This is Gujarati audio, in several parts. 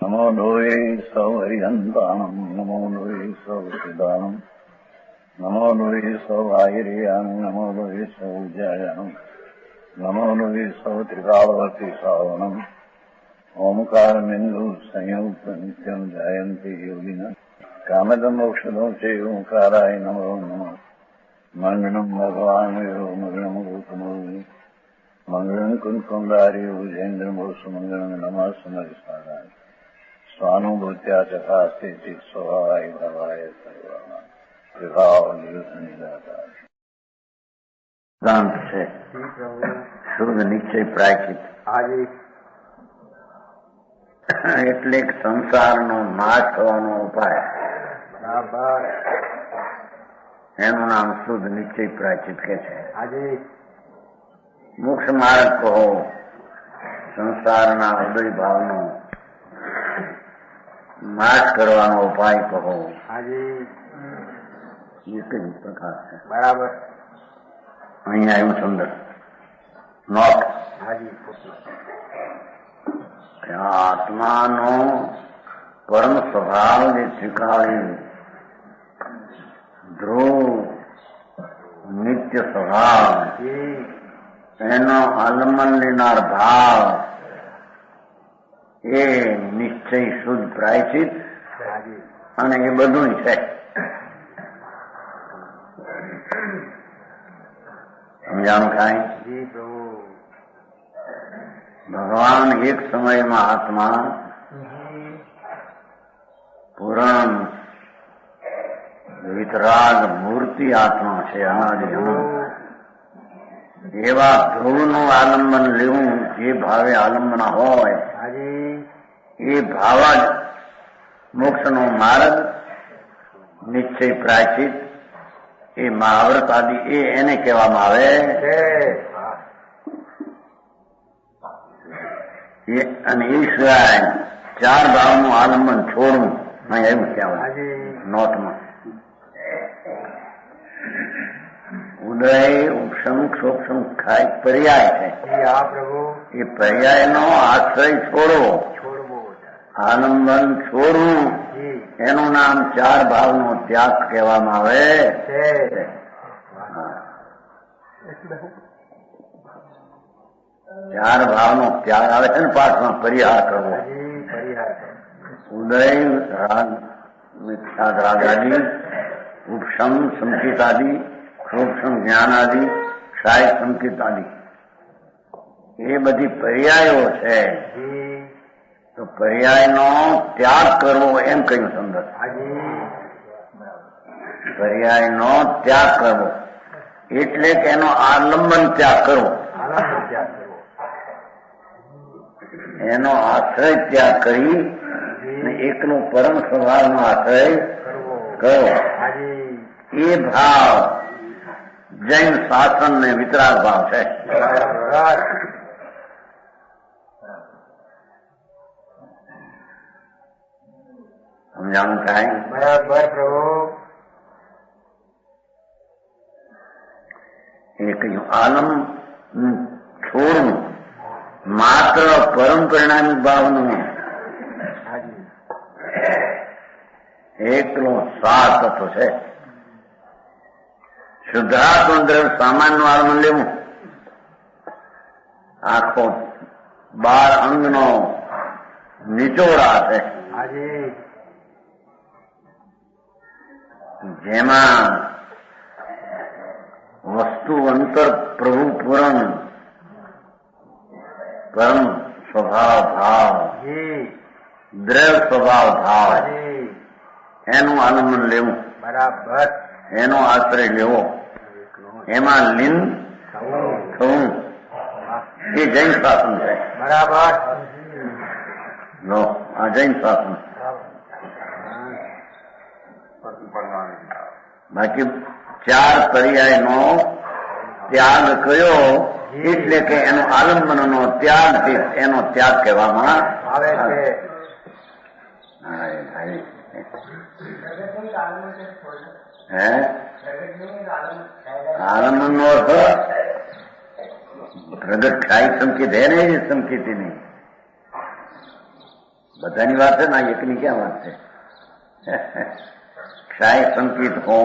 નમો લોહે સૌ હરિહંતાણમ નમો લોહે સૌ સિદાનમ નમો લોહે સૌ આહિર્યાન નમો લોહે સૌ જયાનમ નમો લોહે સૌ ત્રિકાળવતી સાવણમ ઓમકાર બિંદુ સંયુક્ત નિત્યમ જયંતિ યોગિન કામદમ મોક્ષદો છે ઓંકારાય નમો નમઃ મંગળમ ભગવાન મંગળમ ગૌતમો મંગળમ કુંકુંડાર્યો જૈન્દ્રમો સુમંગળમ નમઃ સમરિસારાય સ્વાનુભૂત્યા ચકાસ્તે ચિત સ્વભાવાય ભવાય સર્વમાં વિભાવ નિરુદ્ધ નિરાકાર સિદ્ધાંત છે શુદ્ધ નિશ્ચય પ્રાયચિત એટલે સંસારનો નાશ થવાનો ઉપાય એનું નામ શુદ્ધ નિશ્ચય પ્રાયચિત કે છે. મોક્ષ માર્ગ કહો, સંસારના ઉદય ભાવનો નાશ કરવાનો ઉપાય કહો, એક જ પ્રકાર છે. બરાબર. અહીંયા આવ્યું સુંદર નોટ આત્માનો પરમ સ્વભાવ જે સ્વીકારી ધ્રુવ નિત્ય સ્વભાવ એનો આલમન લેનાર ભાવ એ નિશ્ચય શુદ્ધ પ્રાયચિત અને એ બધું છે. સમજાણું કાંઈ? ભગવાન એક સમયમાં આત્મા પૂરણ વિતરાગ મૂર્તિ આત્મા છે. એવા ધ્રુવનું આલંબન લેવું જે ભાવે આલંબન હોય એ ભાવ જ મોક્ષનો માર્ગ નિશ્ચય પ્રાયચિત એ મહાવ્રત આદિ એને કહેવામાં આવે. અને એ સિવાય ચાર ભાવનું આલંબન છોડવું એવું કહેવાય નોટમાં. ઉદય ઉપશમ ક્ષોક્ષમ પર્યાય છે. એ પર્યાયનો આશ્રય છોડવો, આલંબન છોડવું એનું નામ ચાર ભાવનો ત્યાગ કહેવામાં આવે. ચાર ભાવનો ત્યાગ આવે છે ને પાઠમાં પરિહાર કરવો. ઉદય રાગ મિથ્યાદ રાગ આદિ, ઉપશમ સંકિત આદિ, ક્ષોક્ષમ જ્ઞાન આદિ, ક્ષાય સંકિત આદિ એ બધી પર્યાયો છે. તો પર્યાયનો ત્યાગ કરવો એમ કહ્યું સુંદર. પર્યાયનો ત્યાગ કરવો એટલે કે એનો આલંબન ત્યાગ કરવો, એનો આશ્રય ત્યાગ કરી એકનો પરમ સ્વભાવનો આશ્રય કરવો. એ ભાવ જૈન શાસન ને વિતરાગ ભાવ છે. સમજાણું થાય? બરાબર પ્રભુ. એ કહ્યું આલમ છોડવું માત્ર પરમ પરિણામી ભાવનું એકલો સાર તત્વ છે. શુદ્ધાત્મ દ્રવ્ય સામાન્ય આલમન લેવું આખો 12 અંગનો નિચોડા છે. જેમાં વસ્તુ અંતર પ્રભુ પૂરણ પરમ સ્વભાવ ભાવ, દ્રવ્ય સ્વભાવ ભાવ એનું આલંબન લેવું, બરાબર એનો આશ્રય લેવો, એમાં લીન થવું એ જૈન શાસન છે. બરાબર. લો આ જૈન શાસન. બાકી ચાર પર્યાયનો ત્યાગ કયો એટલે કે એનો આલંબનનો ત્યાગ, એનો ત્યાગ કહેવામાં આવે છે. આલંબન નો અર્થ પ્રગટ થાય સંકેત હે ને, સંકેતી નહીં. બધાની વાત છે ના, એકની ક્યાં વાત છે? ક્ષાય સંકેત હો,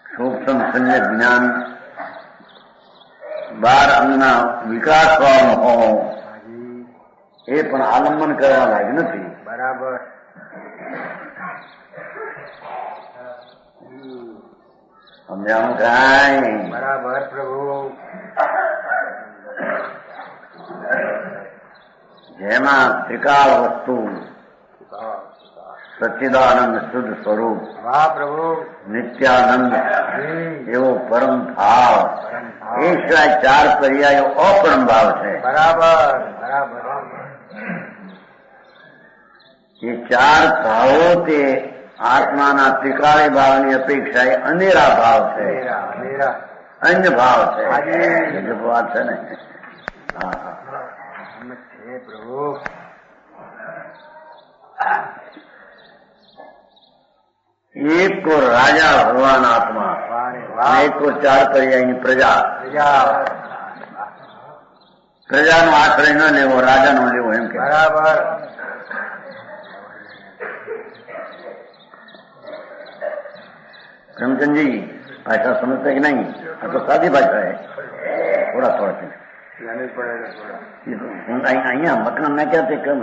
સૂક્ષ્મ સંજ્ઞ જ્ઞાન, 12 અંગના વિકાસ હો, એ પણ આલંબન કરવા લાયક નથી. બરાબર. સમજાણું કાંઈ? બરાબર પ્રભુ. જેમાં ત્રિકાળ વસ્તુ, સચ્ચિદાનંદ શુદ્ધ સ્વરૂપ, વાહ પ્રભુ. નિત્યાનંદ એવો પરમ ભાવ, એ સિવાય 4 પર્યાયો અપરમ ભાવ છે. બરાબર બરાબર. એ 4 ભાવો તે આત્માના ત્રિકાળી ભાવની અપેક્ષાએ અનેરા ભાવ છે, અન્ય ભાવ છે. બીજું વાત છે ને? હા છે પ્રભુ. એક કો રાજા ભગવાન આત્મા, એક કો 4 પર્યાયની પ્રજા. પ્રજાનો આશ્રય ન લેવો, રાજાનો લેવો, એમ કે. બરાબર. प्रेमचंद जी भाषा समझते कि नहीं? हाँ तो सादी भाषा है, थोड़ा અહીંયા મકાન ના ક્યાંથી કમ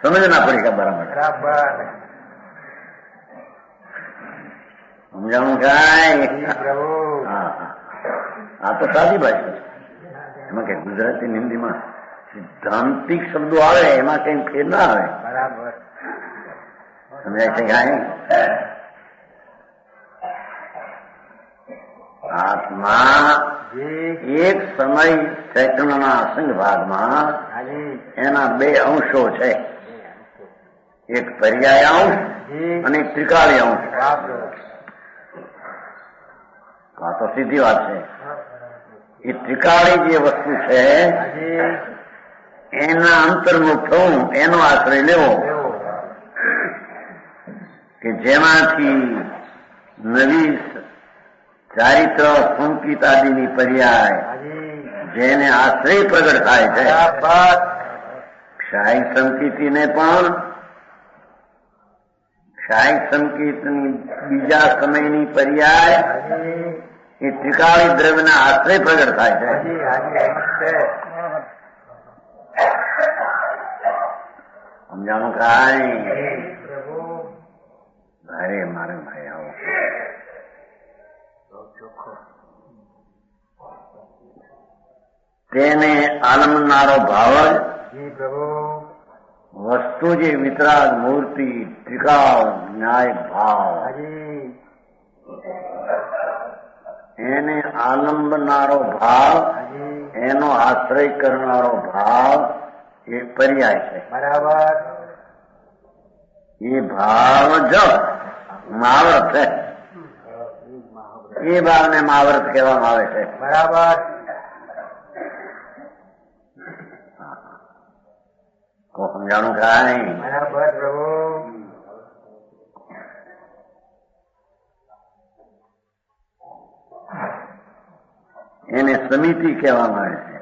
સમજના પડેगा बराबर. સમજાણું કાંઈ? હા આ તો સાદી ભાષા છે. એમાં કઈ ગુજરાતી હિન્દીમાં સિદ્ધાંતિક શબ્દો આવે, એમાં કઈ ફેર ના આવે. બરાબર. સમજાય છે કાંઈ? આત્મા એક સમય ચૈતન્યના અસંગ ભાગમાં એના 2 અંશો છે, એક પર્યાય અંશ અને એક ત્રિકાળી અંશ. આ તો સીધી વાત છે. એ ત્રિકાળી જે વસ્તુ છે એના અંતર્મુખ થવું, એનો આશ્રય લેવો કે જેમાંથી નવી ચારિત્ર સંકિત આદિની પર્યાય જેને આશ્રય પ્રગટ થાય છે. ક્ષાય સંકિતને પણ ક્ષાય સંકિતની બીજા સમયની પર્યાય એ ત્રિકાળી દ્રવ્યના આશ્રય પ્રગટ થાય છે. સમજાણું કાંઈ? અરે મારે ભાઈ આવો તેને આલમનારો ભાવ જ વસ્તુ જે વિતરાગ મૂર્તિ ત્રિકાળ ન્યાય ભાવ, એને આલંબનારો ભાવ, એનો આશ્રય કરનારો ભાવ એ પર્યાય છે. બરાબર. એ ભાવ જ મહાવ્રત છે. એ ભાવને મહાવ્રત કહેવામાં આવે છે. બરાબર. સમજાણું કાંઈ? બરાબર પ્રભુ. એને સમિતિ કહેવામાં આવે છે,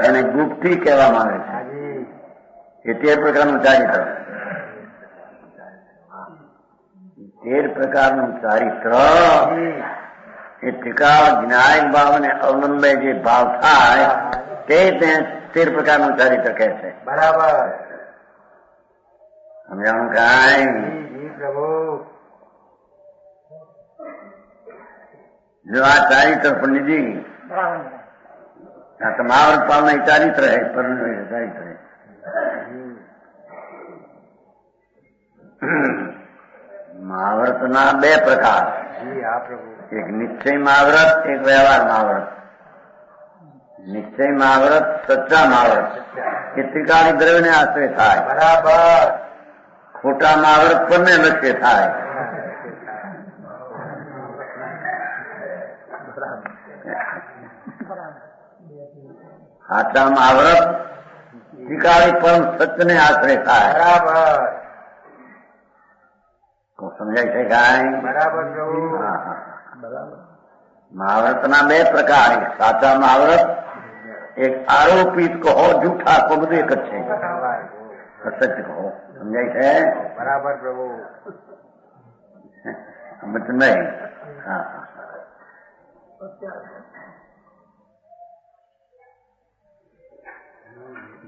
એને ગુપ્તિ કહેવામાં આવે છે. એ 13 પ્રકારનું ચારિત્ર, 13 પ્રકારનું ચારિત્ર એ ત્રિકાળ જ્ઞાયક ભાવને અવલંબે જે ભાવ થાય તે 13 પ્રકારનું ચારિત્ર કહે છે. બરાબર. સમજાણું કાંઈ? પ્રભુ. જો આ ચારિત્ર પંડિતજી આ તો મહાવ્રત પાલના ચારિત્ર है, ચારિત્ર है. મહાવ્રતના 2 પ્રકાર, એક નિશ્ચય મહાવ્રત, એક વ્યવહાર મહાવ્રત. નિશ્ચય મહાવ્રત સચ્ચા મહાવ્રત એ ત્રિકાળી દ્રવ્યને આશ્રય થાય. બરાબર. ખોટા મહાવ્રત પરને લક્ષ્ય થાય. સાચા મહાવ્રત ત્રિકાળી પરમ સત્યને આશ્રય થાય. બરાબર. સમજાય છે કાંઈ? બરાબર. મહાવ્રતના 2 પ્રકાર, એક સાચા મહાવ્રત, એક આરોપિત કહો જૂઠા, તો બધું એક જ છે. અસત્ય કહો. સમજાય છે? બરાબર પ્રભુ. અમૃતમય. હા હા.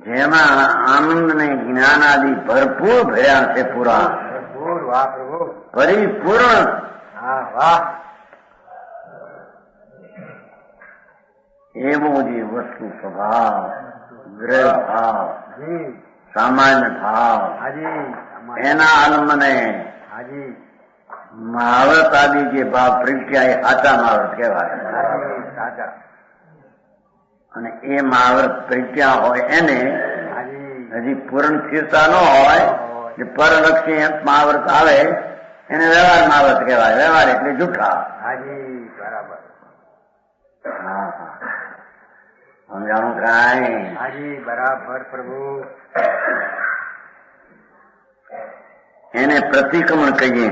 જેમાં આનંદ ને જ્ઞાન આદિ ભરપૂર ભર્યા છે. પૂરા ભરપૂર. વાહ પ્રભુ. પરિપૂર્ણ. હા વાહ. એવો જે વસ્તુ સ્વભાવ, ગ્રહ ભાવ, જી સામાન્ય ભાવ, હાજી. એના આલમને હાજી મહાવરત આદિ જે ભાવ પ્રગટ્યા એ સાચા મહાવરત કહેવાય. હાજી સાચા. અને એ મહાવરત પ્રગટ્યા હોય એને હાજી હજી પૂર્ણ સ્થિરતા ન હોય, જે પરલક્ષી મહાવરત આવે એને વ્યવહાર મહાવરત કહેવાય. વ્યવહાર એટલે જૂઠા. હાજી બરાબર. હા હા. સમજાણું કાંઈ? હાજી બરાબર પ્રભુ. એને પ્રતિક્રમણ કહીએ.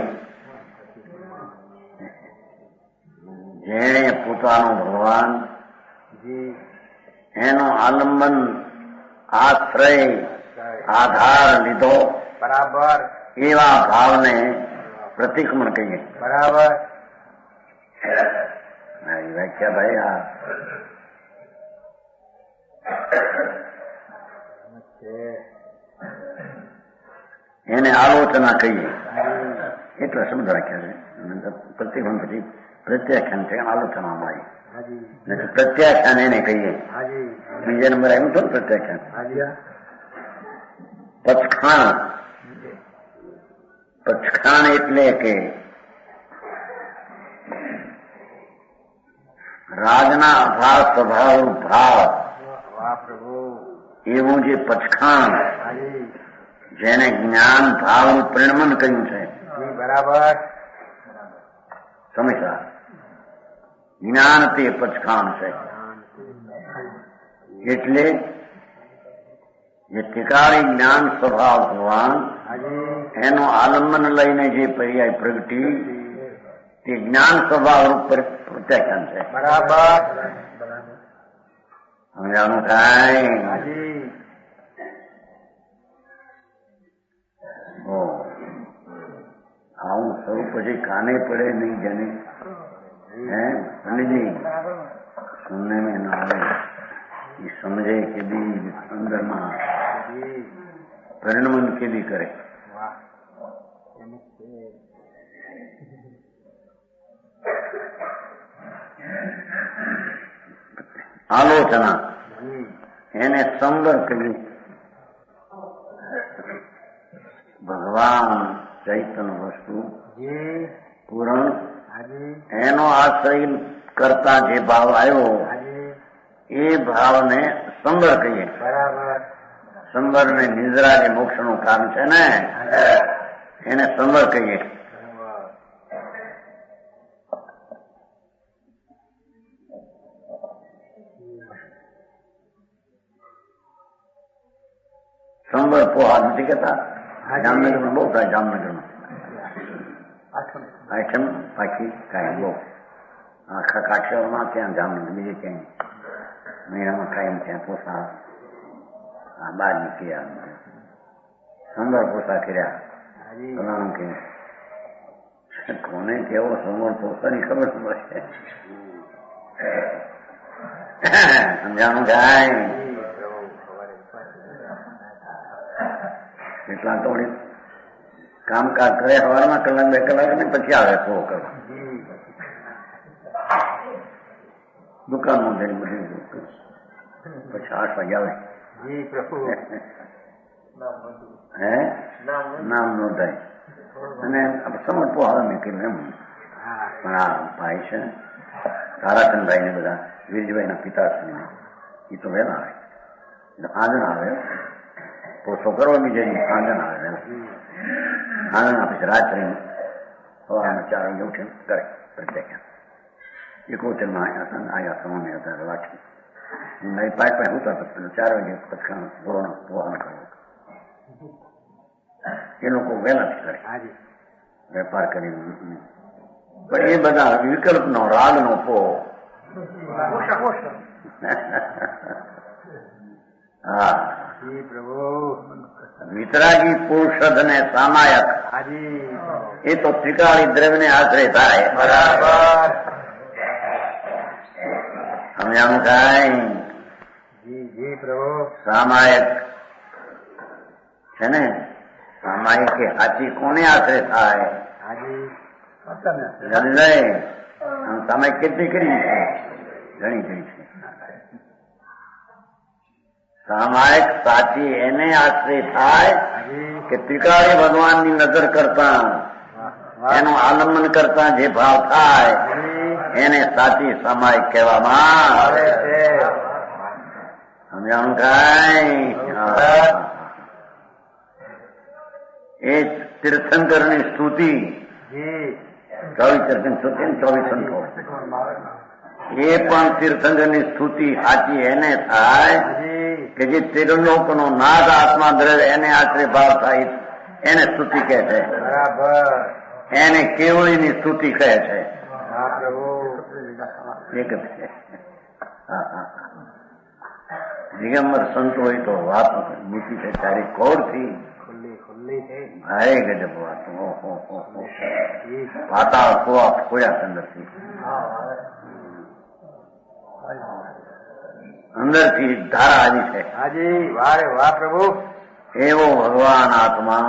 જેણે પોતાનો ભગવાન જી એનો આલંબન, આશ્રય, આધાર લીધો બરાબર. એવા ભાવને પ્રતિક્રમણ કહીએ. બરાબર. મારી વ્યાખ્યા ભાઈ આ એને આલોચના કહીએ. એટલા શબ્દ રાખ્યા છે. પ્રતિક્રમણ પછી પ્રત્યાખ્યાન છે, આલોચનામાં આવી. પ્રત્યાખ્યાન એને કહીએ. બીજા નંબર આવ્યું હતું ને પ્રત્યાખ્યાન. પચખાણ. પચખાણ એટલે કે રાજના અભાવ સ્વભાવ ભાવ એવું જે પચખાણ જેને જ્ઞાન ભાવનું પરિણમન કર્યું છે. બરાબર. સમજ્યા? જ્ઞાન તે પચખાણ છે. એટલે જે ઠેકાળી જ્ઞાન સ્વભાવ ભગવાન એનું આલંબન લઈને જે પર્યાય પ્રગટી તે જ્ઞાન સ્વભાવ રૂપ પ્રત્યાખ્યાન છે. બરાબર. સમજાણું કાંઈ? આવું સ્વરૂપ પછી કાને પડે નહીં જાને. હે પંડિતજી સુનને में ना આવે ये समझे કે બી અંદરમાં પરિણમન કે બી કરે. આલોચના એને સંવર કરી. ભગવાન ચૈતન્ય વસ્તુ પૂરણ એનો આશ્રય કરતા જે ભાવ આવ્યો એ ભાવને સંવર કહીએ. સંવર ને નિદ્રા જે મોક્ષ નું કારણ છે ને એને સંવર કહીએ. સંવર પોહા નથી કહેતા? જામનગરમાં બહુ થાય. જામનગરમાં આઠમ પાછી કાંઈ બહુ આખા કાઠિયાવાડમાં ત્યાં જામનગર બીજે ક્યાંય મહિનામાં કાયમ ત્યાં પોસા બહાર નીકળ્યા. સંવર પોસા કર્યા. ભલાનું કે કોને કેવો સંવર પોસાની ખબર પડશે. સમજાણું કાંઈ? એટલા તો કામકાજ કરે સવારમાં કલાક 2 કલાક ને પછી આવે પોહ કરવા. દુકાનમાં જઈને બધી પછી 8 વાગે આવે. હે નામ નોંધાય અને સમજ પોહ આવે નીકળ્યું એમ. પણ આ ભાઈ છે તારાચંદભાઈ ને બધા વીરજીભાઈ ના પિતાશ્રી એ તો વહેલા આવે એટલે આંજણ આવે. પોસો કરવા બીજે આંજણ આવે. આનંદ પછી રાત્રે સવારમાં 4 વાગે ઉઠીને કરે પ્રત્યાખ્યાન. 71 આવ્યા સમય હતા રાખી મારી પાંચ ઉતરતો 4 વાગે પચખાણ ધોરણ કરવો. એ લોકો વહેલાથી કરે વેપાર કરીને. પણ એ બધા વિકલ્પનો રાગનો પોહ. હા વિતરાગી પુરુષદ અને સામાયક હાજી એ તો ત્રિકાળી દ્રવ્યને આશ્રય થાય. બરાબર સમજાણું થાય? જી જી પ્રભુ સામાયક છે ને, સામાયિક એ હાથી કોને આશ્રય થાય? હાજી સમજાય? સામાયિક કેટલી કરી છે? ઘણી કરી છે. સામાયિક સાચી એને આશ્રય થાય હાજી કે ત્રિકાળી ભગવાનની નજર કરતા એનું આલંબન કરતા જે ભાવ થાય એને સાચી સામાયિક કહેવામાં આવે છે. સમજાણું કાંઈ? એ તીર્થંકરની સ્તુતિ જી 24 તીર્થંકર સ્તુતિ ને 24 સંતો એ પણ તીર્થંકરની સ્તુતિ સાચી એને થાય હાજી કે જે ત્રિલોકનો નાદ આત્મા દ્રવ્ય એને આશ્રય ભાવ થાય એને સ્તુતિ કહે છે. બરાબર એને કેવળીની સ્તુતિ કહે છે. હા પ્રભુ એક જ છે. દિગંબર સંત હોય તો વાત મૂકી છે તારી કોરથી ખુલ્લી ખુલ્લી છે ભારે ગજબ વાત. પાતાળ કુવા ખોયા અંદરથી અંદરથી ધારા આવી છે. હાજી વાહ રે વાહ પ્રભુ એવો ભગવાન આત્મા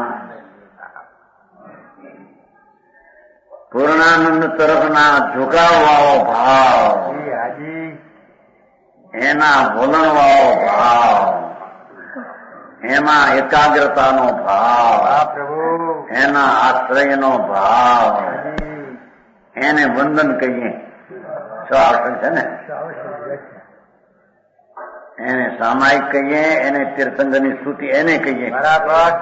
પૂર્ણાનંદ તરફના ઝુકાવવાળો ભાવ, જી હાજી એના બોલણવાળો ભાવ, એમાં એકાગ્રતાનો ભાવ, વાહ પ્રભુ એના આશ્રયનો ભાવ, હાજી એને વંદન કહીએ. શું આવશ્યક છે ને? એને સામાયિક કહીએ, એને તીર્થંકરની સ્તુતિ એને કહીએ. બરાબર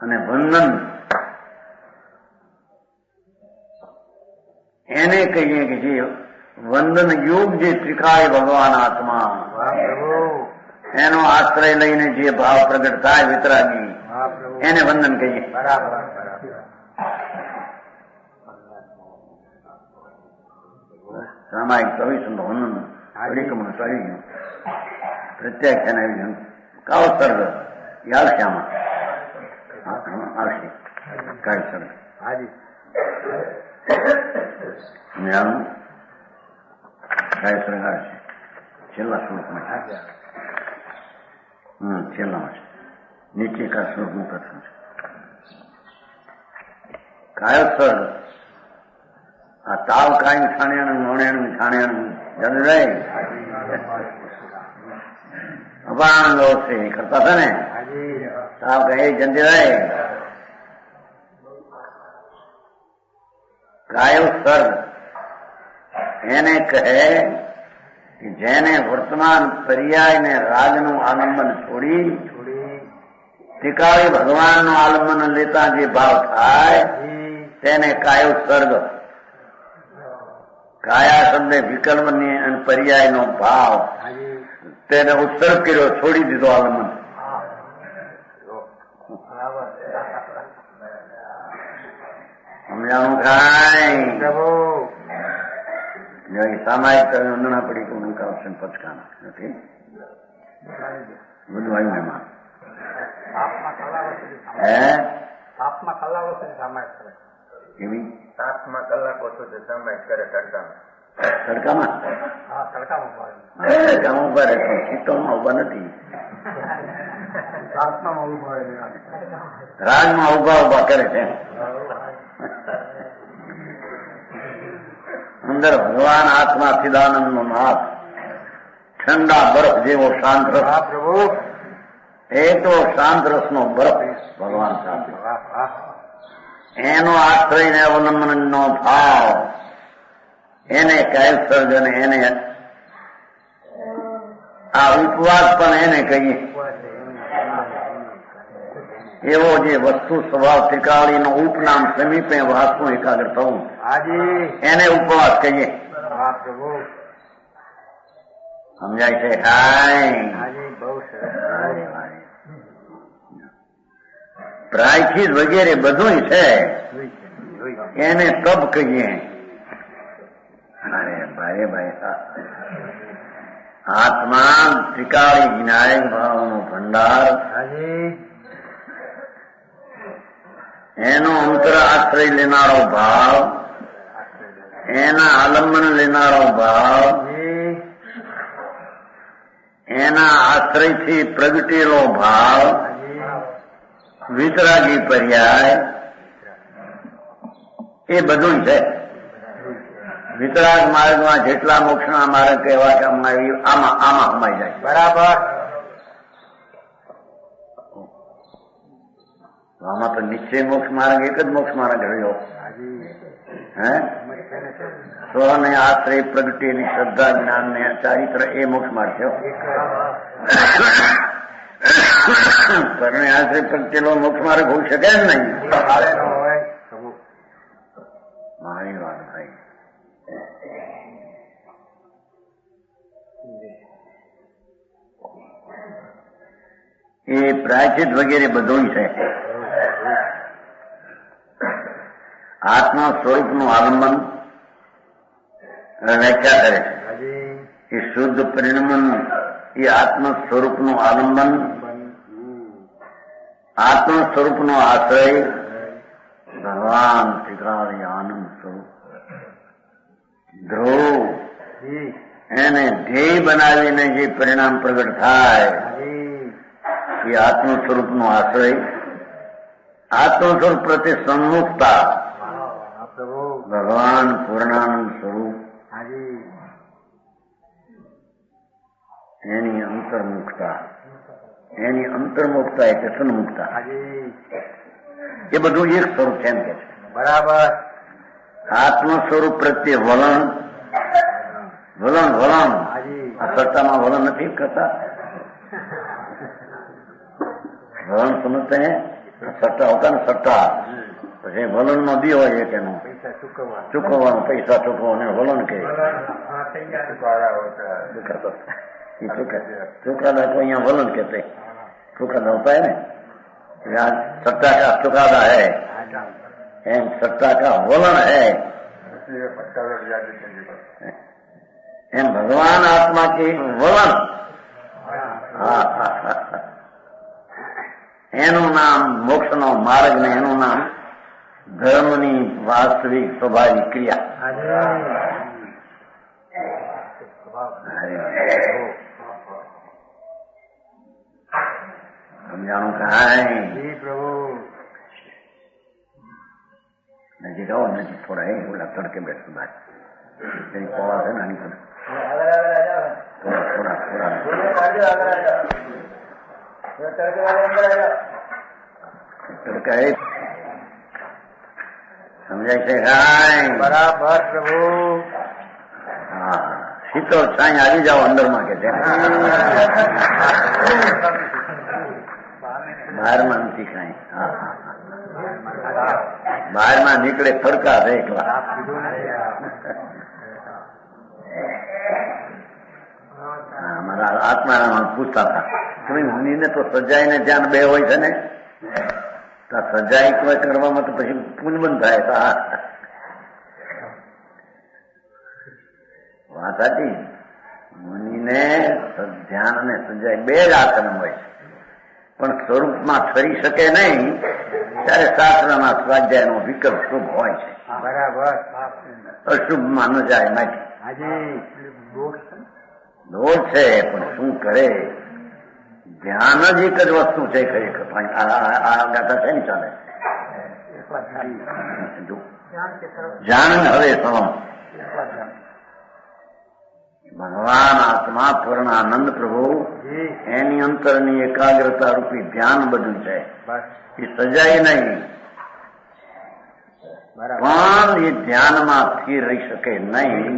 અને વંદન એને કહીએ કે જે વંદન યુગ જે ત્રિકાળી ભગવાન આત્મા વાહ પ્રભુ એનો આશ્રય લઈને જે ભાવ પ્રગટ થાય વિતરાગી વાહ પ્રભુ એને વંદન કહીએ. બરાબર સામાયિક 24 વંદન અડીકમનું ચડી ગયું, પ્રત્યાખ્યાન આવી ગયું, કાળ સર્ગ એ આવશે આમાં આવશે કાળ સર્ગ હાજી જ્ઞાન કાળ સર્ગ આવશે છેલ્લા શ્લોકમાં છે. છેલ્લામાં છે, નીચે કાળ શ્લોકનું પ્રથમ છે. કાળ સર્ગ આ તાવ કાંઈ છાણ્યાનું નોણ્યાનું છાણ્યાનું જણ રહે અપાંગ છે કરતા હતા ને, હાજી તાવ કહે જંદી રહે. કાયો સર્ગ એને કહે કે જેને વર્તમાન પર્યાય ને રાગનું આલંબન છોડી થોડી ત્રિકાળી ભગવાનનું આલંબન લેતા જે ભાવ થાય જી તેને કાયો સર્ગ. કાયા શબ્દે વિકલ્પની અને પર્યાયનો ભાવ હાજી તેને ઉત્સર્ગ કર્યો, છોડી દીધો આલંબન. બરાબર સમજાણું કાંઈ? પ્રભુ સામાયિક વંદના પડી તો ઉનકા ઓપ્શન પચકાના નથી બધું આવ્યું એમાં. હે તાપમાં કલાકો સુધી સામાયિક કરે એવી 7 કલાકો સુધી સામાયિક કરે તડકામાં. તડકામાં હા તડકામાં પડે તડકામાં ઉભા રહે પણ શીતળમાં ઉભા નથી, તાપમાં ઉભો રહે રાજમાં ઉભા ઉભા કરે છે. અંદર ભગવાન આત્મા સિદાનંદ નો નાથ ઠંડા બરફ જેવો શાંત રસ. વાહ પ્રભુ એ તો શાંત રસનો બરફ ભગવાન સાથે વાહ વાહ એનો આશ્રય ને અવલંબન નો ભાવ એને કાયલ સર્જન એને આ ઉપવાસ પણ એને કહીએ. એવો જે વસ્તુ સ્વભાવ ત્રિકાળીનો ઉપનામ સમીપે વાસનું એકાગ્ર થવું હાજી એને ઉપવાસ કહીએ. વાહ પ્રભુ સમજાય છે કાંઈ? હાજી બહુ સરસ પ્રાયચિત વગેરે બધું છે એને તપ કહીએ. અરે ભાઈ ભાઈ આત્મા ત્રિકાળી વિનાયક ભાવનો ભંડાર, હાજી એનો અંતર આશ્રય લેનારો ભાવ, એના આલંબન લેનારો ભાવ, જી એના આશ્રયથી પ્રગટેલો ભાવ, હાજી વિતરાગી પર્યાય, એ બધું છે. વિતરાગ માર્ગમાં જેટલા મોક્ષના માર્ગ કહેવામાં આવી આમાં સમાઈ જાય. બરાબર આમાં તો નિશ્ચય મોક્ષ માર્ગ એક જ મોક્ષ માર્ગ રહ્યો. હાજી હે સ્વને આશ્રય પ્રગટેલી શ્રદ્ધા જ્ઞાન ને ચારિત્ર એ મોક્ષ માર્ગ થયો. પરને આશ્રય પ્રગટેલો મોક્ષ માર્ગ હોઈ શકે જ નહીં. મારી વાત ભાઈ, એ પ્રાયચિત વગેરે બધું છે. આત્મા સ્વરૂપનું આલંબન વ્યાખ્યા કરે છે. એ શુદ્ધ પરિણમન એ આત્મ સ્વરૂપનું આલંબન, આત્મ સ્વરૂપનો આશ્રય ભગવાન ત્રિકાળી આનંદ સ્વરૂપ ધ્રુવ, એને ધ્યેય બનાવીને જે પરિણામ પ્રગટ થાય એ આત્મ સ્વરૂપનો આશ્રય, આત્મ સ્વરૂપ પ્રત્યે સન્મુખતા, ભગવાન પૂર્ણાનંદ સ્વરૂપ, એની અંતર્મુખતા, એની અંતર્મુખતા એટલે સન્મુખતા, એ બધું એક સ્વરૂપ છે એમ કે છે. બરાબર આત્મ સ્વરૂપ પ્રત્યે વલણ, વલણ વલણ આ સટ્ટામાં વલણ નથી કરતા. વલણ સમજते हैं, સટ્ટા હોતા ને સટ્ટા, પછી વલણ નો દી હોય એક એનો ચૂકવવાનું, પૈસા ચૂકવવાનું વલણ કે चुकादा को यहाँ वलन कहते हैं. चुकादा होता है ना, यहाँ सट्टा का चुकादा है, एम सट्टा का वलन है. एम भगवान आत्मा की वलन, એનું નામ મોક્ષનો માર્ગ ને એનું નામ ધર્મની વાસ્તવિક સ્વાભાવિક ક્રિયા. સમજાણું કાંઈ પ્રભુ નજીક આવો, નજીક થોડા એ ઓલા તડકે બેસતું ભાઈ તેની પવા છે ને આની થોડા થોડા તડકા એ સમજાય છે કાંઈ? બરાબર પ્રભુ. હા, શીતળ છાંય આવી જાઓ અંદરમાં કે છે. બહારમાં નથી કાંઈ. બહારમાં નીકળે ફરકા છે એકલા. અમારા આત્મારામ પૂછતા હતા તમે મુનિને તો સજાઈને ધ્યાન બે હોય છે ને, સજાઈ કોઈ કરવામાં તો પછી પુનબંધ થાય. વાત હતી, મુનિને ધ્યાન અને સજાઈ બે જ આસન હોય છે, પણ સ્વરૂપમાં ફરી શકે નહીં ત્યારે શાસ્ત્રના સ્વાધ્યાયનો વિકલ્પ શુભ હોય છે. બરાબર. અશુભમાં ન જાય માટે દોષ છે, પણ શું કરે? ધ્યાન જ એક જ વસ્તુ છે ખરેખર. આ ગાતા છે ને ચાલે જાણ હવે સમમ ભગવાન આત્મા પૂર્ણાનંદ પ્રભુ, એની અંતરની એકાગ્રતા રૂપી ધ્યાન બધું છે. એ સજાય નહીં, પણ એ ધ્યાનમાં સ્થિર રહી શકે નહીં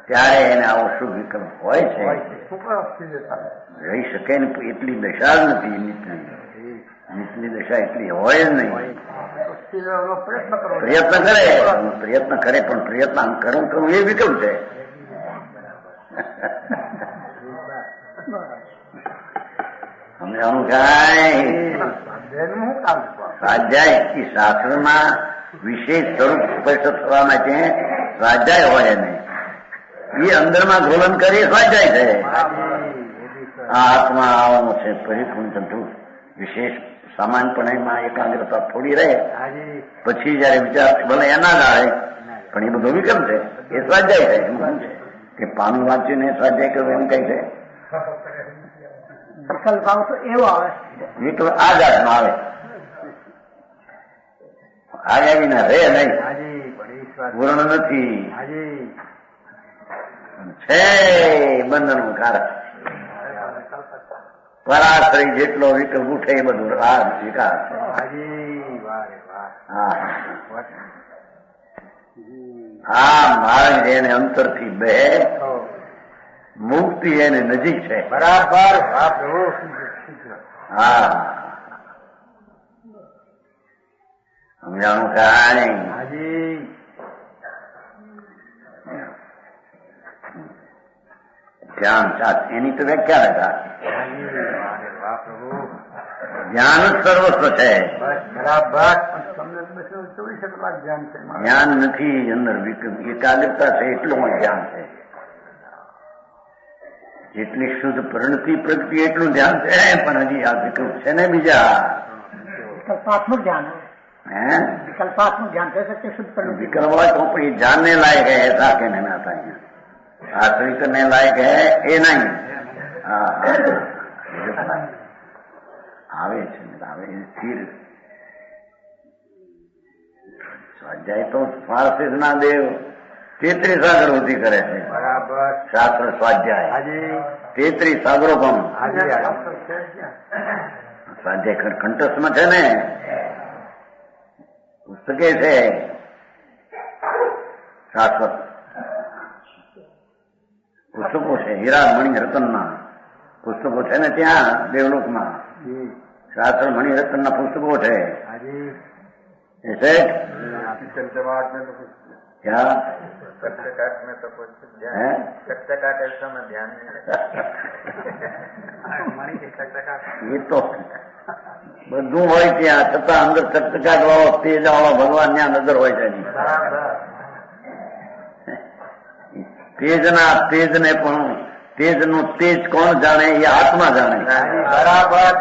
ત્યારે એને આવો શુભ વિકલ્પ હોય છે. રહી શકે ને એટલી દશા જ નથી. નીચલી દશા એટલી હોય જ નહીં. પ્રયત્ન કરે પણ પ્રયત્ન કરવું એ વિકલ્પ છે. સમજાણું કાંઈ? સ્વાધ્યાય એ શાસ્ત્રમાં વિશેષ સ્વરૂપ સ્પષ્ટ થવા માટે સ્વાધ્યાય હોય નહીં. એ અંદરમાં ઘોલન કરી સ્વાધ્યાય છે. હાજી એ બી સર. આ આત્મા આવવાનો છે પરિપૂર્ણ તંતુ વિશેષ સામાન્યપણે એમાં એકાગ્રતા થોડી રહે, હાજી પછી જયારે વિચાર ભલે એના જ આવે પણ એ બધો વિકલ્પ છે, એ સ્વાધ્યાય છે. એમ શું છે કે પાનું વાંચીને સ્વાધ્યાય કરવું એમ કઈ છે? વિકલ્પ ભાવ તો એવો આવે વિકલ્પ આ જાતનો આવે, આગામી ના રે નહીં, હાજી પણ ઈશ્વર. પૂર્ણ નથી, હાજી છે બંધનનું કારણ. પરાશ્રય જેટલો વિકલ્પ ઉઠે એ બધું આ વિકાસ છે. હાજી વાહ રે વાહ. હા વાહ. આ માર્ગ એને અંતરથી બે, હો. મુક્તિ એને નજીક છે. બરાબર વાહ પ્રભુ. હા સમજાણું કાંઈ? હાજી ધ્યાન સાત એની તો વ્યાખ્યા હતા. હાજી વાહ રે વાહ પ્રભુ. ધ્યાન જ સર્વસ્વ છે. બસ બરાબર. તમને 24 કલાક ધ્યાન છે. જ્ઞાન નથી અંદર વિકલ્પ, એકાગ્રતા છે એટલું ધ્યાન છે. જેટલી શુદ્ધ પરિણતિ પ્રગતિ એટલું ધ્યાન છે, પણ હજી આ વિકલ્પ છે ને બીજા. વિકલ્પાત્મક ધ્યાન હે विकल्पात्मक ज्ञान कह सकते शुद्ध करने विकल्प હોય તો પણ એ जानने लायक है ऐसा कहने में आता है, आश्रय करने लायक है ये नहीं. हाँ આવે છે આવે સ્થિર સ્વાધ્યાય તો ફારસી ના દેવ 33 સાગર ઉધી કરે છે. બરાબર. શાસ્ત્ર સ્વાધ્યાય હાજી 33 સાગરો પણ હાજી સ્વાધ્યાય કંઠસ્થમાં છે ને, પુસ્તકે છે શાશ્વત પુસ્તકો છે. હીરા મણિ રતનના પુસ્તકો છે ને ત્યાં દેવલોકમાં જી. શાસ્ત્ર મણિ રતનના પુસ્તકો છે. હાજી એ છે सत्यकाट में तो कुछ क्या सत्यकाट में तो कुछ ध्यान है? सत्यकाट ऐसा में ध्यान नहीं मणि के सत्यकाट એ તો બધું હોય ત્યાં છતાં અંદર ચકચકાટ વાળો તેજ વાળો ભગવાન ત્યાં નજર હોય છે. बराबर તેજના તેજને પણ તેજનું તેજ કોણ જાણે? એ આત્મા જાણે. बराबर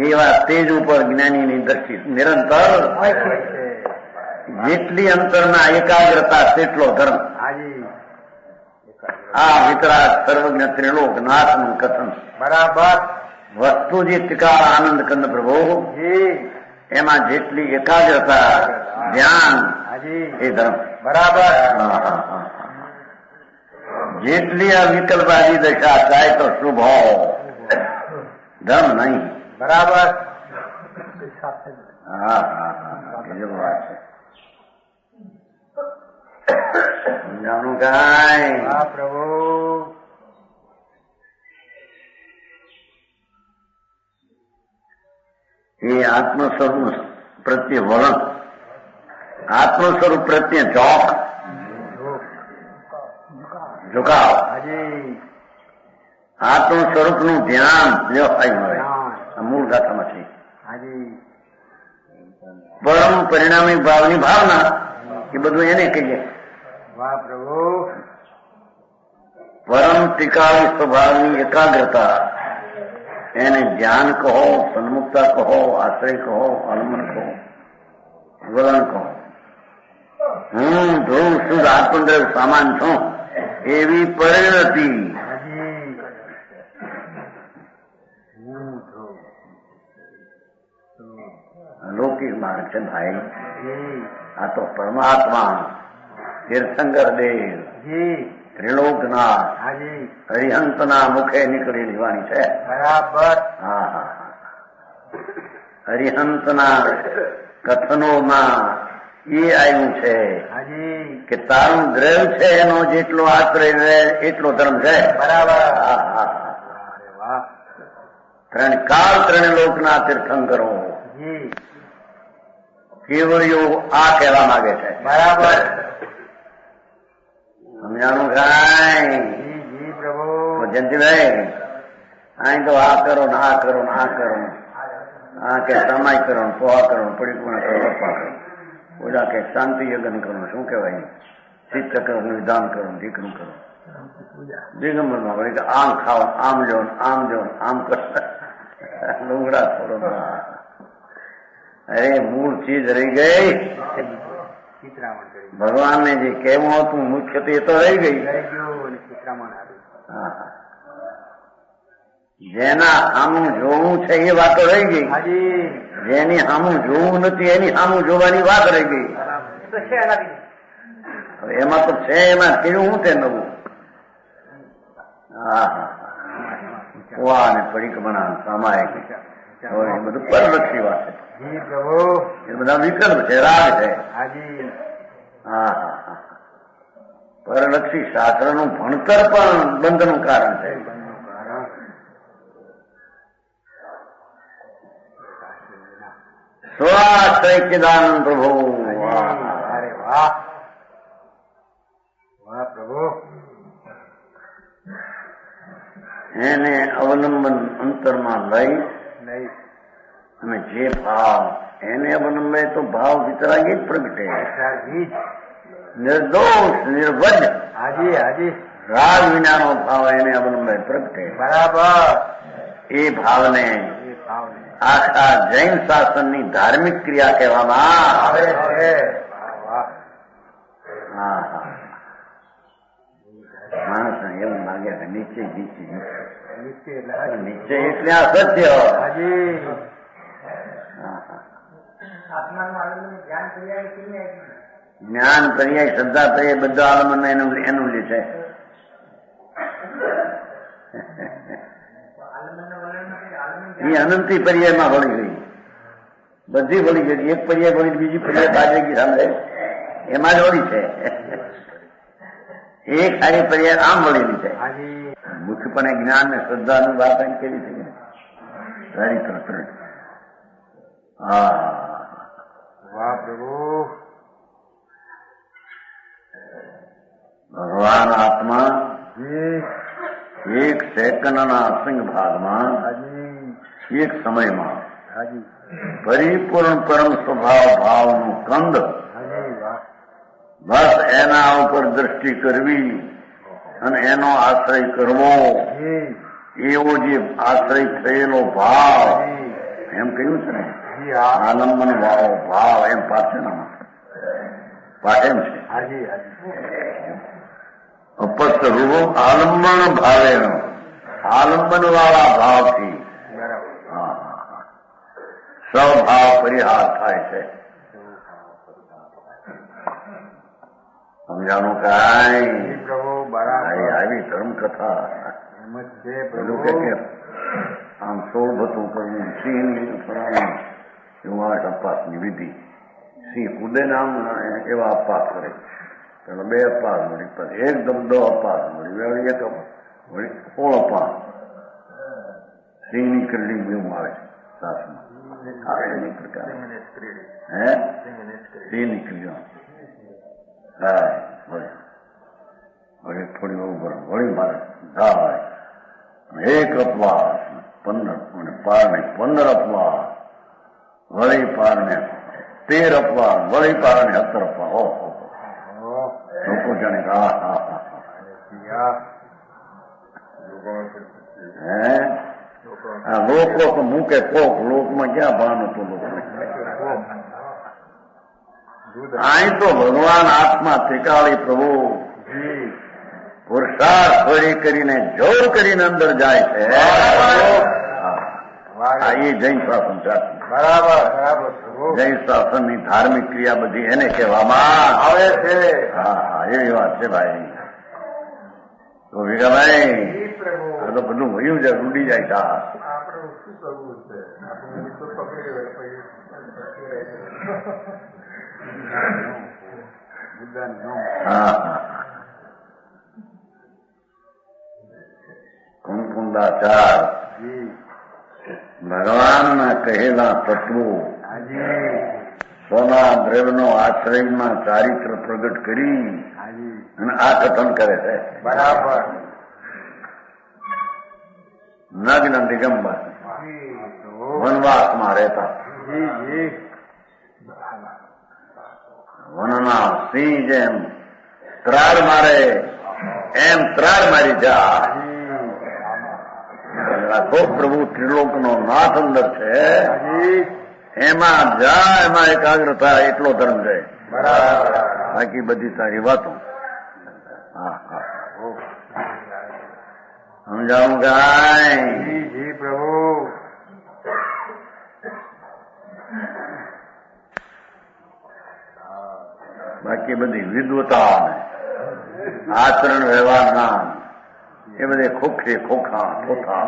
એવા તેજ ઉપર જ્ઞાનીની દ્રષ્ટિ નિરંતર જેટલી અંતરના એકાગ્રતા તેટલો ધર્મ. हाजी આ વિતરાગ સર્વજ્ઞ ત્રિલોક નાથનું કથન बराबर વસ્તુજી તિકાર આનંદ કંદ પ્રભુ जी એમાં જેટલી એકાગ્રતા ધ્યાન हाजी એ ધર્મ. बराबर જેટલી આ વિકલ્પાદી દશા થાય તો શુભ હો, ધર્મ નહીં. बराबर હા હા હા ગજબ વાત છે. સમજાણું કાંઈ? वाह प्रभु એ આત્મ સ્વરૂપ પ્રત્યે વલણ, આત્મ સ્વરૂપ પ્રત્યે ચોક ઝુકાવ, हाजी આત્મ સ્વરૂપનું ધ્યાન વ્યવસાય મળે. આ મૂળ ગાથામાં છે. हाजी પરમ પરિણામી ભાવની ભાવના એ બધું એને કહીએ. वाह प्रभु પરમ ટીકાવી સ્વભાવની એકાગ્રતા એને ધ્યાન કહો, સન્મુખતા કહો, આશ્રય કહો, આલમન કહો, વલણ કહો. હું ધ્રુવ શુદ્ધ આત્મદ્રવ સામાન છું એવી પરિણતિ हाजी લૌકિક માર્ગ છે ભાઈ. जी આ તો પરમાત્મા તીર્થંકર દેવ जी ત્રિલોકનાથ हाजी હરિહંતના મુખે નીકળેલી વાણી છે. बराबर હા હા હા હરિહંતના કથનોમાં એ આવ્યું છે हाजी કે તારું દ્રવ છે એનો જેટલો આશ્રય રહે એટલો ધર્મ છે. बराबर હા હા હા अरे वाह ત્રણ કાળ ત્રણ લોકના તીર્થંકરો जी કેવળીઓ આ કહેવા માંગે છે. बराबर સમજાણું કાંઈ? जी जी प्रभु તો જયંતિભાઈ અહીં તો આ કરો ને આ કરો ને આ કરો ને આ કે સમાય કરો ને પોહા કરો ને પરિપૂર્ણ કરો વપ્પા કરો, ઓલા કે શાંતિ યજ્ઞ કરો, શું કહેવાય? ચિત્તકર વિધાન કરો, દીકરું કરો. દિગંબરમાં વળી કે આમ ખાઓ, આમ જો, આમ જો, આમ કરતા લુગડા થોડો. અરે મૂળ ચીજ રહી ગઈ. ચિત્રામણ કરી ભગવાનને જે કહેવું હતું મુખ્ય તે તો રહી ગઈ. રહી ગયું અને ચિત્રામણ આવ્યું. હા. જેના સામું જોવું છે એ વાતો રહી ગઈ. હાજી જેની સામું જોવું નથી એની સામું જોવાની વાત રહી ગઈ. તો છે લાગી હવે એમાં તો છે, એમાં કેવું શું છે નવું? હા કુવા અને પરિક્રમણા સામાયિક એ બધું પરલક્ષી વાત છે. જી પ્રભુ એ બધા વિકલ્પ છે, રાગ છે. હાજી હા હા હા. પરલક્ષી શાસ્ત્રનું ભણતર પણ બંધનું કારણ છે. સ્વાશ્રય ચિદાનંદ પ્રભુ. અરે વાહ વાહ પ્રભુ. એને અવલંબન અંતરમાં લઈ લઈ અને જે ભાવ એને અવલંબે તો ભાવ વિતરાગી જ પ્રગટે. હાજી નિર્દોષ નિર્વજ હાજી હાજી રાગ વિનાનો ભાવ એને અવલંબે પ્રગટે. બરાબર. એ ભાવને એ ભાવને આખા જૈન શાસનની ધાર્મિક ક્રિયા કહેવામાં આવે આવે છે. વાહ હા હા. માણસને એવું લાગે કે નીચે નીચે નીચે એટલે હાજી. નીચે એટલે આ સત્ય. હાજી હા હા. ધ્યાન કર્યા જ્ઞાન પર્યાય શ્રદ્ધા પર્યાય બધા આલમન એનું લે છે. એ અનંતી પર્યાયમાં વળી ગઈ, બધી વળી ગઈ. એક પર્યાય વળી બીજી પર્યાય બાજે ગઈ સામે એમાં જ વળી છે. એક સારી પર્યાય આમ વળેલી છે. હાજી મુખ્યપણે જ્ઞાન ને શ્રદ્ધાની વાત એમ કેવી છે સારી તરત. હા વાહ પ્રભુ. ભગવાન આત્મા જી એક સેકન્ડના અસંગ ભાગમાં હાજી એક સમયમાં હાજી પરિપૂર્ણ પરમ સ્વભાવ ભાવનું કંદ હાજી વાહ બસ એના ઉપર દ્રષ્ટિ કરવી અને એનો આશ્રય કરવો. જી એવો જે આશ્રય થયેલો ભાવ જી એમ કહ્યું છે ને, જી હા આલંબન વાળો ભાવ એમ પાછળમાં પાઠ એમ છે. હાજી હાજી અપસ્ત રૂપ આલંબન ભાવે આલંબન વાળા ભાવથી બરાબર. સ્વભાવ પરિહાર થાય છે. સમજાણું કાંઈ જી પ્રભુ બરાબર. આવી ધર્મ કથા એમ જ છે પેલું પ્રભુ. કે આમ સોળભતું કરવું, સિંહ ફરવાનું એવું આ અપાસની વિધિ. સિંહ કૂદે ને આમ એવા અપાસ કરે. પેલો 2 અપાસ મળી, પછી એકદમ 10 અપાસ મળી, વળી 1 વળી 16 અપાસ. સિંહની કરડી જેવું આવે સાસમાં આવે એની પ્રકાર. હે સિંહની કરડી હા વળી વળી થોડી ઉપર વળી મારે ધાય એક અપવાસ 15 અને પારને 15 અપવાસ, વળી પારને 13 અપવાસ, વળી પારને 17 અપવાસ. ઓહો લોકો જાણે હા હા હા હે આ લોકો તો મૂકે કોક લોકમાં ક્યાં ભાન હતું લોકોને. અહીં તો ભગવાન આત્મા ઠેકાળી પ્રભુ પુરુષાર્થ ફરી કરીને જોર કરીને અંદર જાય છે. આ એ જૈન શાસન છે. બરાબર બરાબર પ્રભુ. જૈન શાસનની ધાર્મિક ક્રિયા બધી એને કહેવામાં આવે છે. હા હા એવી વાત છે ભાઈ. તો ભીખાભાઈ જી પ્રભુ. આ તો બધું વયું જાય, રૂડી જાય છે. આપણે શું કરવું છે? આપણે તો પકડી હા કુંકુંદાચાર ભગવાનના કહેલા તત્વો સોના દ્રવ્યનો આશ્રયમાં ચારિત્ર પ્રગટ કરી અને આ કથન કરે છે. બરાબર. નગ્ન દિગંબર વનવાસમાં રહેતા વનના સિંહ જેમ ત્રાડ મારે એમ ત્રાડ મારી જા. રાખો પ્રભુ ત્રિલોકનો નાથ અંદર છે, એમાં જા, એમાં એકાગ્રતા, એટલો ધર્મ છે. બાકી બધી તારી વાતો. હા હા સમજાવું કાંઈ પ્રભુ બાકી બધી વિદ્વતા આચરણ વ્યવહારના એ બધે ખોખે ખોખા ખોખા.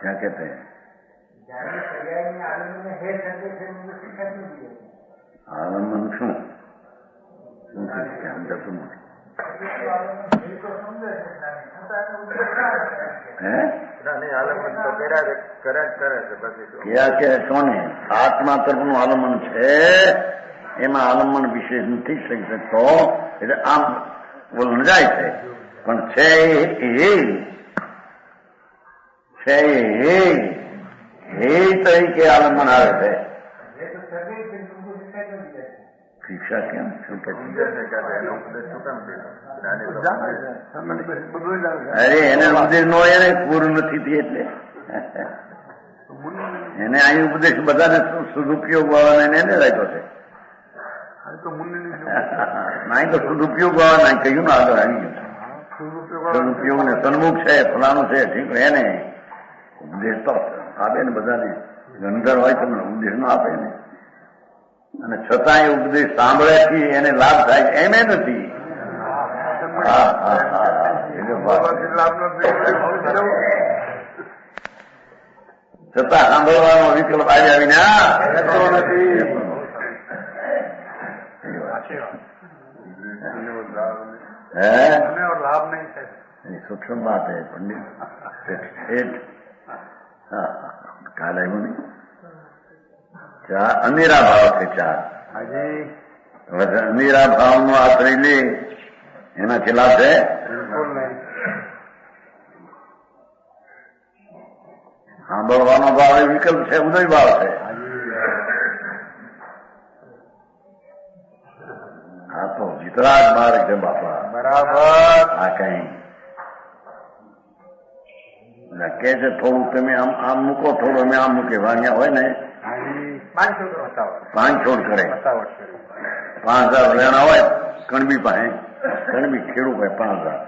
क्या कहते हैं आलम्बन શું કોને આત્મા તરફનું આલંબન છે, એમાં આલંબન વિશેષ નથી થઈ શકતો. એટલે આમ જાય છે, પણ છે એ તરીકે આલંબન આવે છે. શિક્ષા કેમ શું કે અરે એને ઉપદેશ નો એને પૂરું નથી થઈ, એટલે એને અહીં ઉપદેશ બધાને સદુપયોગ વાળાને એને રાખ્યો છે. ના તો સદુપયોગ વાળા કહ્યું ને આગળ આવી ગયું. સદુપયોગ ને સન્મુખ છે, ફલાણું છે, ઠીક એને ઉપદેશ તો આપે ને બધાને. ગંધર હોય તમને ઉપદેશ નો આપે ને, અને છતાં એ ઉપદેશ સાંભળ્યાથી એને લાભ થાય એમ નથી. છતાં સાંભળવાનો વિકલ્પ આવી આવીને લાભ નહીં થાય. સૂક્ષ્મ બાત હે પંડિત. કાલ આવ્યું નહીં. અમીરા ભાવ છે ચાર. અમીરા ભાવનો આ ત્રીલી એના ખિલાફ છે. સાંભળવાનો ભાવ એ વિકલ્પ છે, ઉદય ભાવ છે. આ તો વિતરાગ માર્ગ છે બાપા. બરાબર. આ કઈ કે છે થોડું તમે આમ મૂકો, થોડું અમે આમ મૂકે વાણિયા હોય ને 5 છોડ કરે. 5000 લેણા હોય કણબી પાસે, કણબી ખેડૂત હોય 5000.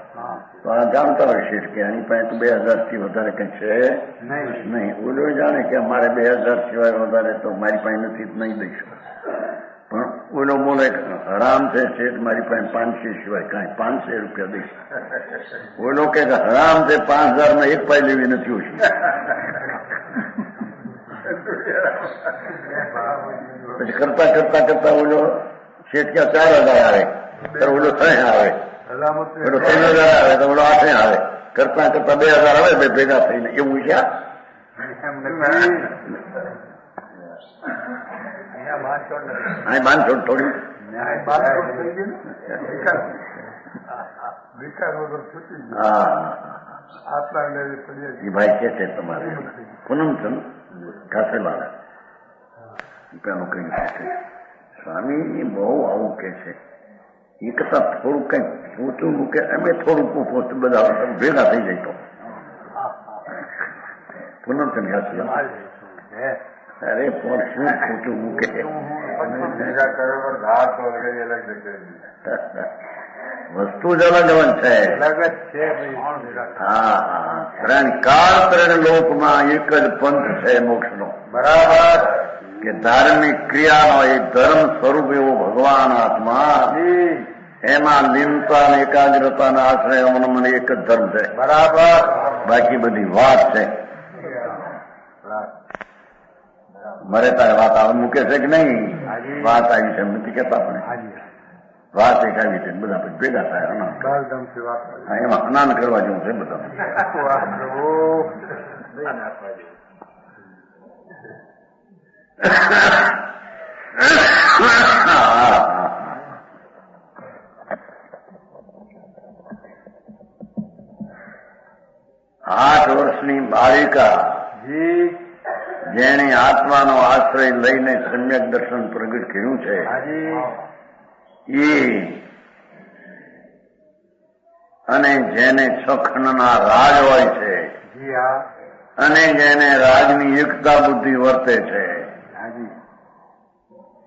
તો આ જાણતા હોય શેઠ કે આની પાસે તો 2000 થી વધારે કઈ છે નહીં. ઓલો જાણે કે અમારે 2000 સિવાય વધારે તો મારી પાસે નથી, નહીં દઈશું. પણ ઓલો બોલે હરામ છે શેઠ, મારી પાસે 500 સિવાય કાંઈ 500 રૂપિયા દઈશ. ઓલો કે હરામ છે 5000 માં એક પાઈ લેવી નથી ઓછી. પછી કરતા કરતા કરતા ઓલો શેઠ ક્યાં 4000 આવે, ઓલો 6 આવે, ઓલો 3000 આવે, તો ઓલો 8 આવે. કરતા કરતા 2000 આવે, બે ભેગા થઈને. એવું છે અહીં બાંધછોડ થોડી. એ ભાઈ કે છે તમારે પૂનમચંદ કાસેવાળા રૂપિયાનું કઈ છે. સ્વામી બહુ આવું કે છે, એ કરતા થોડું કઈ પોતું મૂકે, અમે થોડું પોત બધા ભેગા થઈ જાય તો. પૂનમચંદ કાસેવાળા અરે પણ શું ખોટું મૂકે. વસ્તુ જ અલગ અલગ છે. હા, 3 કાળ 3 લોકમાં એક જ પંથ છે મોક્ષનો. બરાબર. કે ધાર્મિક ક્રિયાનો એ ધર્મ સ્વરૂપ એવો ભગવાન આત્મા, એમાં લીનતા અને એકાગ્રતાના આશ્રય અવલંબન એક જ ધર્મ છે. બરાબર. બાકી બધી વાત છે. મરે તારે વાત આવે મૂકે છે કે નહીં? વાત આવી છે નથી કેતા, પણ વાત એક આવી છે. બધા પછી ભેગા થાય અનાન. એમાં અનાન કરવા જેવું છે બધા. આઠ વર્ષની જેણે આત્માનો આશ્રય લઈને સમ્યક દર્શન પ્રગટ કર્યું છે એ અને જેને છખંડના રાજ હોય છે અને જેને રાજની એકતા બુદ્ધિ વર્તે છે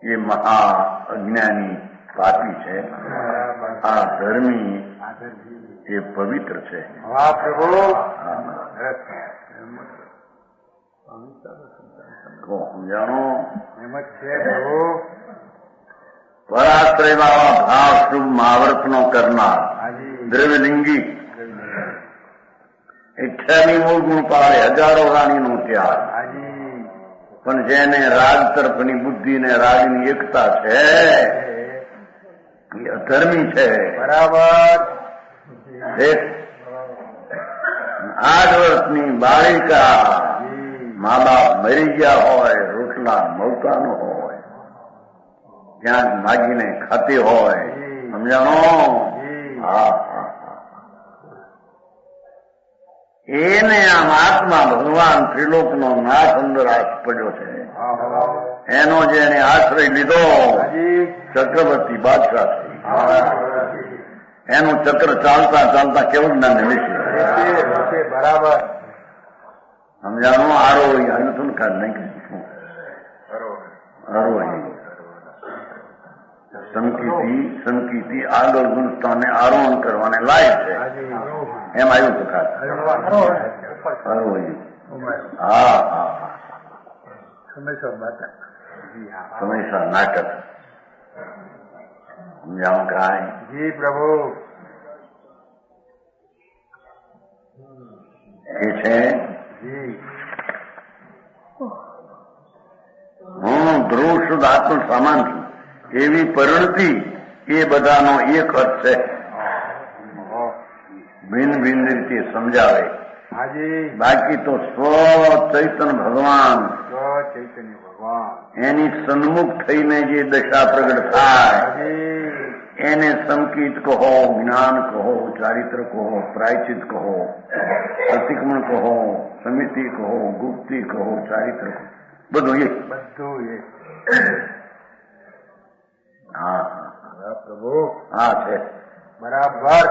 એ મહા અજ્ઞાની પાપી છે. આ ધર્મી એ પવિત્ર છે. સમજાણો પરાશ્રય વાળા ભાવ શુભ મહાવ્રતનો કરનાર દ્રવ્યલિંગી 28 મૂળ ગુણ પાડે, હજારો રાણીનો ત્યાગ, પણ જેને રાગ તરફની બુદ્ધિ ને રાજની એકતા છે એ અધર્મી છે. બરાબર. 8 વર્ષની બાળિકા મા બાપ મરી ગયા હોય, રોટલા મળતા ન હોય, ક્યાંક માગીને ખાતી હોય. સમજાણો? હા. એને આમ આત્મા ભગવાન ત્રિલોકનો નાથ અંદર પડ્યો છે. એનો જેને આશ્રય લીધો ચક્રવર્તી બાદશાહ છે. એનું ચક્ર ચાલતા ચાલતા કેવું જ્ઞાન વિશે. બરાબર. સમજાણો? આરોહી અનુસન કાઢ નહીં કહીશું. આરોહી સંકીતી આગળ ગુણસ્થાને આરોહણ કરવાને લાયક છે. એમ આવ્યું તો ખાસ. આરોહી. હા. સમયસર નાટક. સમજાવું કાંઈ? જી પ્રભુ. એ છે હું ધ્રુવ શુદ્ધ આત્મ સમાન છું એવી પરિણતિ એ બધાનો એક અર્થ છે. ભિન્ન ભિન્ન રીતે સમજાવે. બાકી તો સ્વ ચૈતન્ય ભગવાન એની સન્મુખ થઈને જે દશા પ્રગટ થાય એને સંકિત કહો, જ્ઞાન કહો, ચારિત્ર કહો, પ્રાયચિત કહો, પ્રતિક્રમણ કહો, સમિતિ કહો, ગુપ્તિ કહો, ચારિત્ર કહો, બધું એક. હા પ્રભુ. હા છે. બરાબર.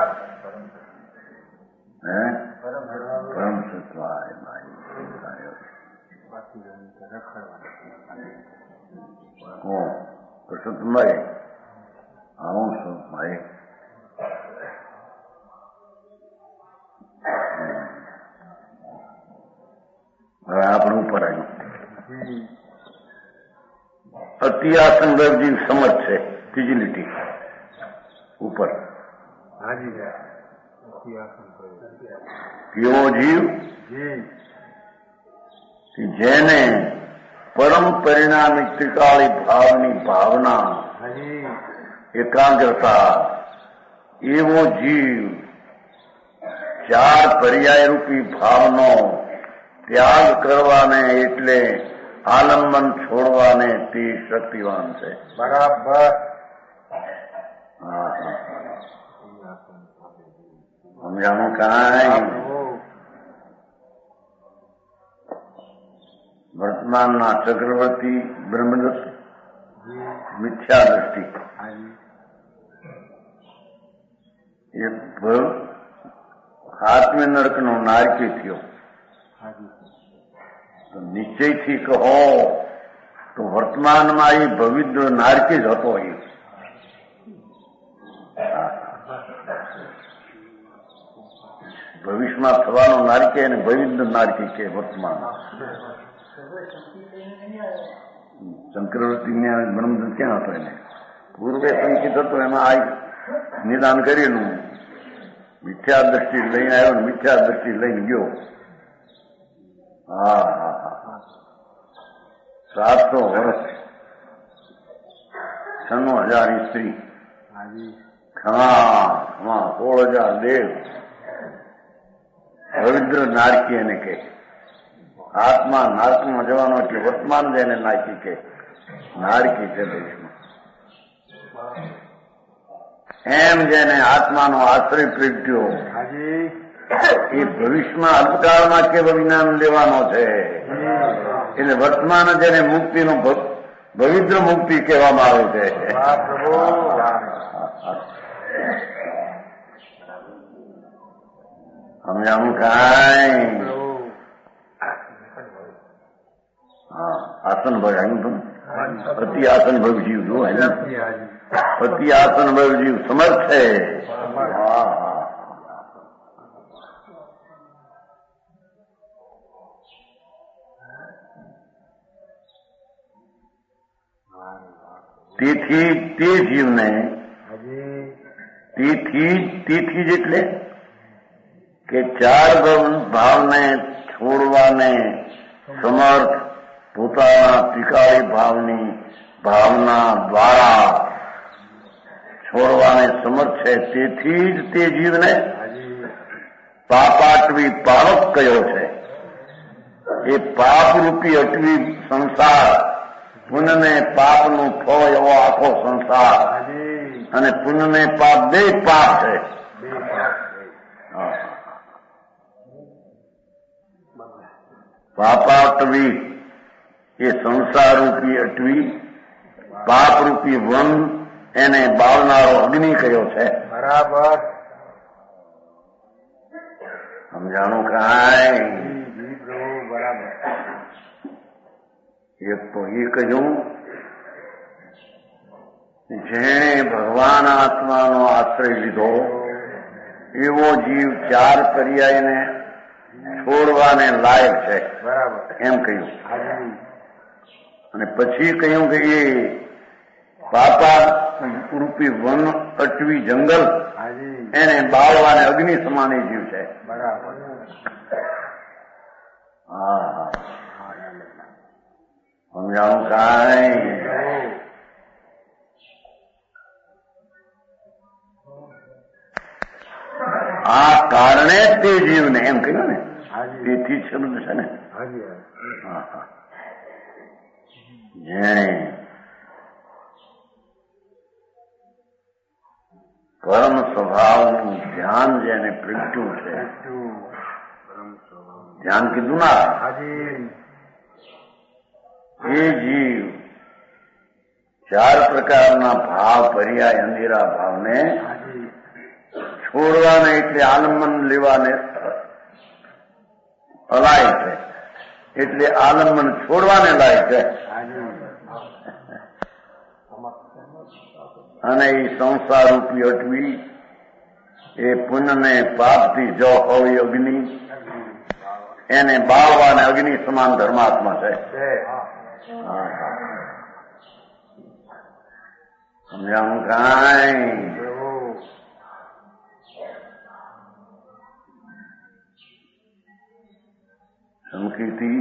પરમ સત્વાય સતમય આવું સતમય. હવે આપણે ઉપર આવ્યું. અત્યાસન રવજી સમજ છે. ત્રીજી લીટી ઉપર. કેવો જીવ જેને પરમ પરિણામી ત્રિકાળી ભાવની ભાવના એકાગ્રતા, એવો જીવ 4 પર્યાય રૂપી ભાવનો ત્યાગ કરવાને એટલે આલંબન છોડવાને તે શક્તિવાન છે. બરાબર. સમજાણું કાંઈ? વર્તમાનના ચક્રવર્તી બ્રહ્મદત્ત મિથ્યા દ્રષ્ટિ એ આત્મી નરકનો નારકી થયો. તો નિશ્ચયથી કહો તો વર્તમાનમાં એ ભવિદ્ર નારકી જ હતો. એ ભવિષ્યમાં થવાનો નારકી અને ભવિદ્ર નારકી છે વર્તમાન. ચક્રવર્તી બ્રહ્મદત્ત ક્યાં હતો? એને પૂર્વે સંકિત હતો. એમાં આ નિદાન કરેલું. મિથ્યા દ્રષ્ટિ લઈને આવ્યો ને મિથ્યા દ્રષ્ટિ લઈને ગયો. 700 વર્ષ 96,000 સ્ત્રી, ખમા 16,000 દેવ. પવિત્ર નારકી એને કહે. આત્મા નારકમાં જવાનો એટલે વર્તમાન જેને નારકી કે નારકી છે દેશમાં. એમ જેને આત્માનો આશ્રય પ્રગટ્યો એ ભવિષ્યમાં અલ્પકાળમાં કેવળ જ્ઞાન લેવાનો છે. એટલે વર્તમાન જેને મુક્તિનો પવિત્ર મુક્તિ કહેવામાં આવે છે. વાહ પ્રભુ વાહ. સમજાણું કાંઈ? પ્રભુ હા, આસન ભગ આવ્યું તમે અતિ આસન ભગ જીવ જો અતિ આસન ભગ જીવ સમર્થ છે. હા હા. તેથી તે જીવને તેથી જ એટલે કે ચાર ભાવને છોડવાને સમર્થ પોતાના ત્રિકાળી ભાવની ભાવના દ્વારા છોડવાને સમર્થ છે. તેથી જ તે જીવને પાપાટવી પાવક કયો છે. એ પાપરૂપી અટવી સંસાર, પુણ્યને પાપનું ફળ એવો આખો સંસાર, અને પુણ્યને પાપ બે પાપ છે. પાપાટવી એ સંસારરૂપી અટવી, પાપરૂપી વન એને બાળનારો અગ્નિ કયો છે. બરાબર. સમજાણું કાંઈ? પ્રભુ બરાબર. એક તો એ કહ્યું જેણે ભગવાન આત્માનો આશ્રય લીધો એવો જીવ ચાર પર્યાયને છોડવાને લાયક છે. બરાબર એમ કહ્યું. અને પછી કહ્યું કે એ પાપા રૂપી વન અટવી જંગલ એને બાળવાને અગ્નિ સમાન જીવ છે. બરાબર. હા હા. સમજાણું કાંઈ? આ કારણે તે જીવને એમ કહ્યું ને, તેથી જ શબ્દ છે ને. હા હા. જેણે પરમ સ્વભાવનું ધ્યાન જેને પ્રગટ્યું છે, ધ્યાન કીધું ના, એ જીવ ચાર પ્રકારના ભાવ પર્યાય અંધેરા ભાવને છોડવાને એટલે આલંબન લેવાને અલાય છે. એટલે આલંબન છોડવાને લાયક છે. અને એ સંસાર રૂપી અટવી એ પુણ્યને પાપથી જો હોય અગ્નિ એને બાળવાને અગ્નિ સમાન ધર્માત્મા છે. સમજાવું કાંઈ? સમકીર્તિ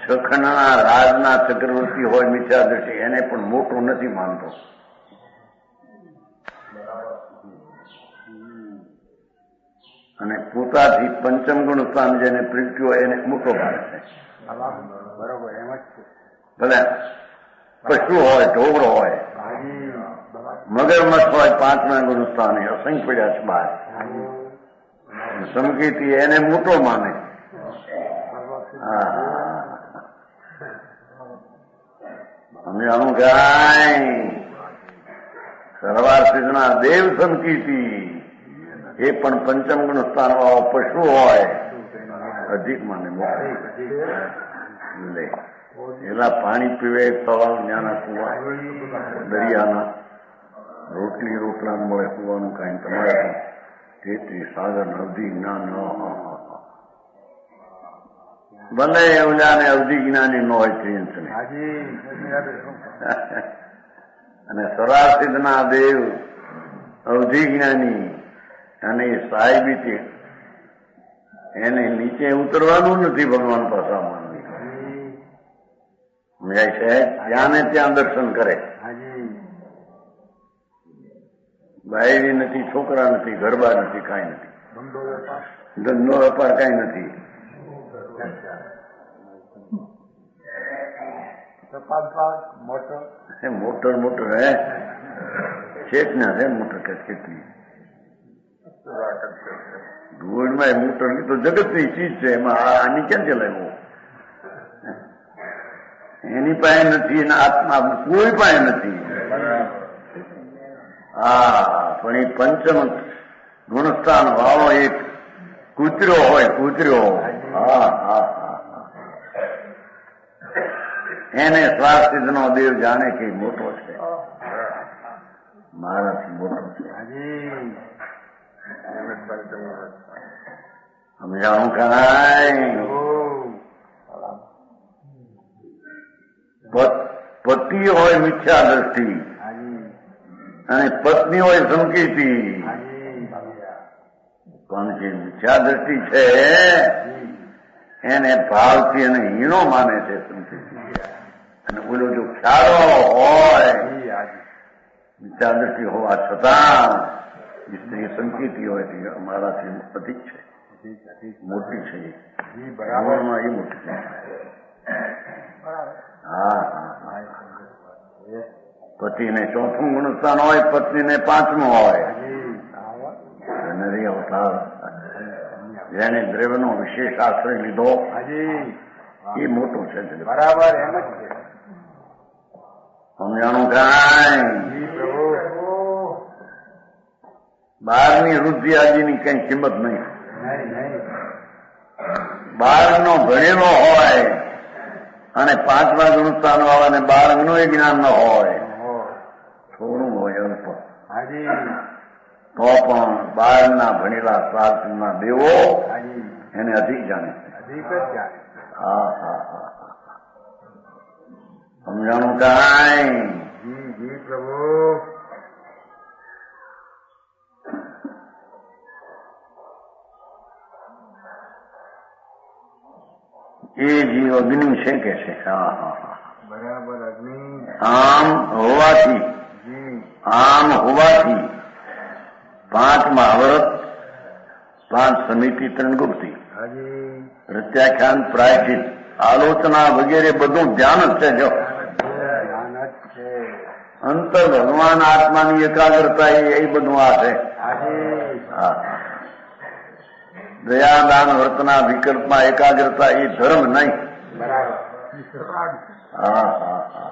છખના રાજના ચક્રવર્તી હોય મિથ્યા દ્રષ્ટિ એને પણ મોટો નથી માનતો. અને પોતાથી પંચમ ગુણ સ્થાન જેને પ્રગટ્યો એને મોટો માને છે. બરોબર એમ જ છે. ભલે પશુ હોય, ઢોબળો હોય, મગરમચ્છ હોય, પાંચમા ગુણ સ્થાને અસંખ્ય પડ્યા છે બહાર. સમકીર્તિ એને મોટો માને. હા સમજાણું કાંઈ? સરવાર સિદ્ધના દેવ સમકીર્તિ એ પણ પંચમ ગુણ સ્થાન વાળો પશુ હોય અધિક માને લે. એલા પાણી પીવે સવાલ ન્યાના કુવા દરિયાના રોટલી રોટલા મળે કુવાનું કાંઈ તમારે તેથી સાગર અવધિ જ્ઞાન ભલે ઓલાને અવધિ જ્ઞાની ન હોય ટેન્શન. અને સરાસિદ્ધના દેવ અવધિ જ્ઞાની અને એ સાહેબી એને નીચે ઉતરવાનું નથી ભગવાન પાસા માનવી. સમજાય છે? ત્યાં ને ત્યાં દર્શન કરે. બાયડી નથી, છોકરા નથી, ગરબા નથી, કાંઈ નથી. ધંધો વેપાર કાંઈ નથી. મોટર હે છેક ના છે મોટર કેટલી ધૂળમાં મોટર તો જગતની ચીજ છે, એમાં આની ક્યાં ચલાવ્યો? એની પાસે નથી અને આત્મા કોઈ પાસે નથી. હા, પણ એ પંચમ ગુણસ્થાન વાળો એક કૂતરો હોય, કૂતરો. હા હા હા, એને સ્વાસ્થિતનો દેવ જાણે કે મોટો છે, મારાથી મોટો છે. સમજાણું કાંઈ? પતિ હોય મિથ્યા દ્રષ્ટિ અને પત્ની હોય સંકેતી, પણ જે મિથ્યા દ્રષ્ટિ છે એને ભાવથી અને હીણો માને છે સંકેતી. અને ઓલો જો ખ્યાલો હોય મિથ્યા દ્રષ્ટિ હોવા છતાં સ્ત્રી સંકેતી હોય તે અમારાથી અધિક છે, મોટી છે, બરાબરમાં એ મોટી છે. હા હા, પતિને ચોથું ગુણસ્થાન હોય, પત્નીને પાંચમું હોય. નરી અવતાર જેને દ્રવ્યનો વિશેષ આશ્રય લીધો એ મોટો છે. બરાબર, એમ જ છે. સમજાણું કાંઈ? બહારની વૃદ્ધિ આદિની કઈ કિંમત નહીં. બહારનો ભણેલો હોય અને પાંચમા ગુણસ્થાન વાળાને બારનું જ્ઞાન ન હોય, થોડું હોય અલ્પ, તો પણ બહારના ભણેલા શાસ્ત્રના દેવો એને અધિક જાણે છે. હા હા હા, સમજાણું કાંઈ? પ્રભુ એ જીવ અગ્નિ છે કે છે. હા હા હા, બરાબર. અગ્નિ આમ હોવાથી 5 મહાવ્રત, 5 સમિતિ, 3 ગુપ્તિ, પ્રત્યાખ્યાન, પ્રાયશ્ચિત, આલોચના વગેરે બધું ધ્યાન જ છે. જો અંતર ભગવાન આત્માની એકાગ્રતા એ બધું આ છે. હા, દયા દાન વર્તના વિકલ્પમાં એકાગ્રતા એ ધર્મ નહીં. હા હા હા,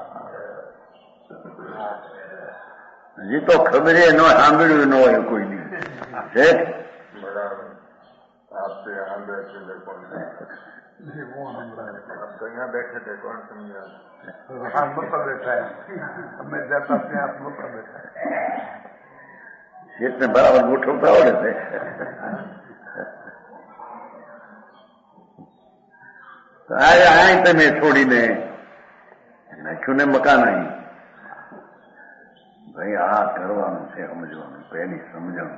હજી તો ખબર ન સાંભળ્યું ન હોય કોઈ દી છે. બરાબર. આપે સાંભળે છે કોણ? અહીંયા બેઠે છે કોણ સમજાવે? બેઠા અમે જતા ત્યાં બેઠા શેઠને બરાબર ગોઠવતા આવડે છે. આ તમે છોડીને નાખ્યું ને મકાન અહીં. ભાઈ આ કરવાનું છે, સમજવાનું, પહેલી સમજણ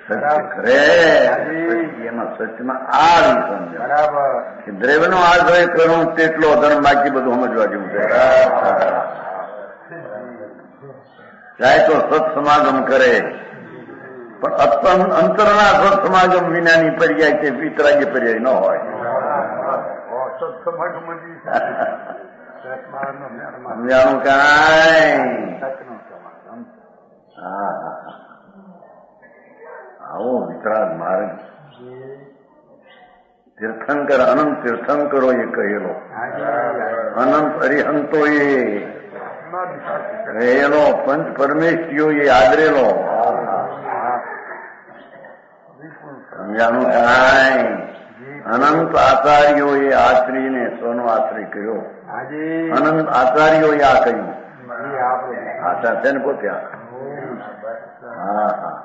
સત્ય ખરે એમાં સચમાં આ સમજણ કે દ્રવ્યનો આશ્રય કરું તેટલો ધર્મ, બાકી બધું સમજવા જેવું છે. ચાહે તો સત્સમાગમ કરે પણ અંતરના સત્સમાગમ વિનાની પર્યાય કે વિતરાગી પર્યાય ન હોય. સમજાણું કાંઈ? હા હા, આવો વિતરાગ માર્ગ તીર્થંકર અનંત તીર્થંકરો એ કહેલો, અનંત હરિહંતો એ કહેલો, પંચ પરમેશ્વરીઓ એ આદરેલો. સમજાણું કાંઈ? અનંત આચાર્યોએ આશ્રીને સ્વનો આશ્રય કર્યો. અનંત આચાર્યોએ આ કહ્યું. આચાર છે ને પોતે. હા હા,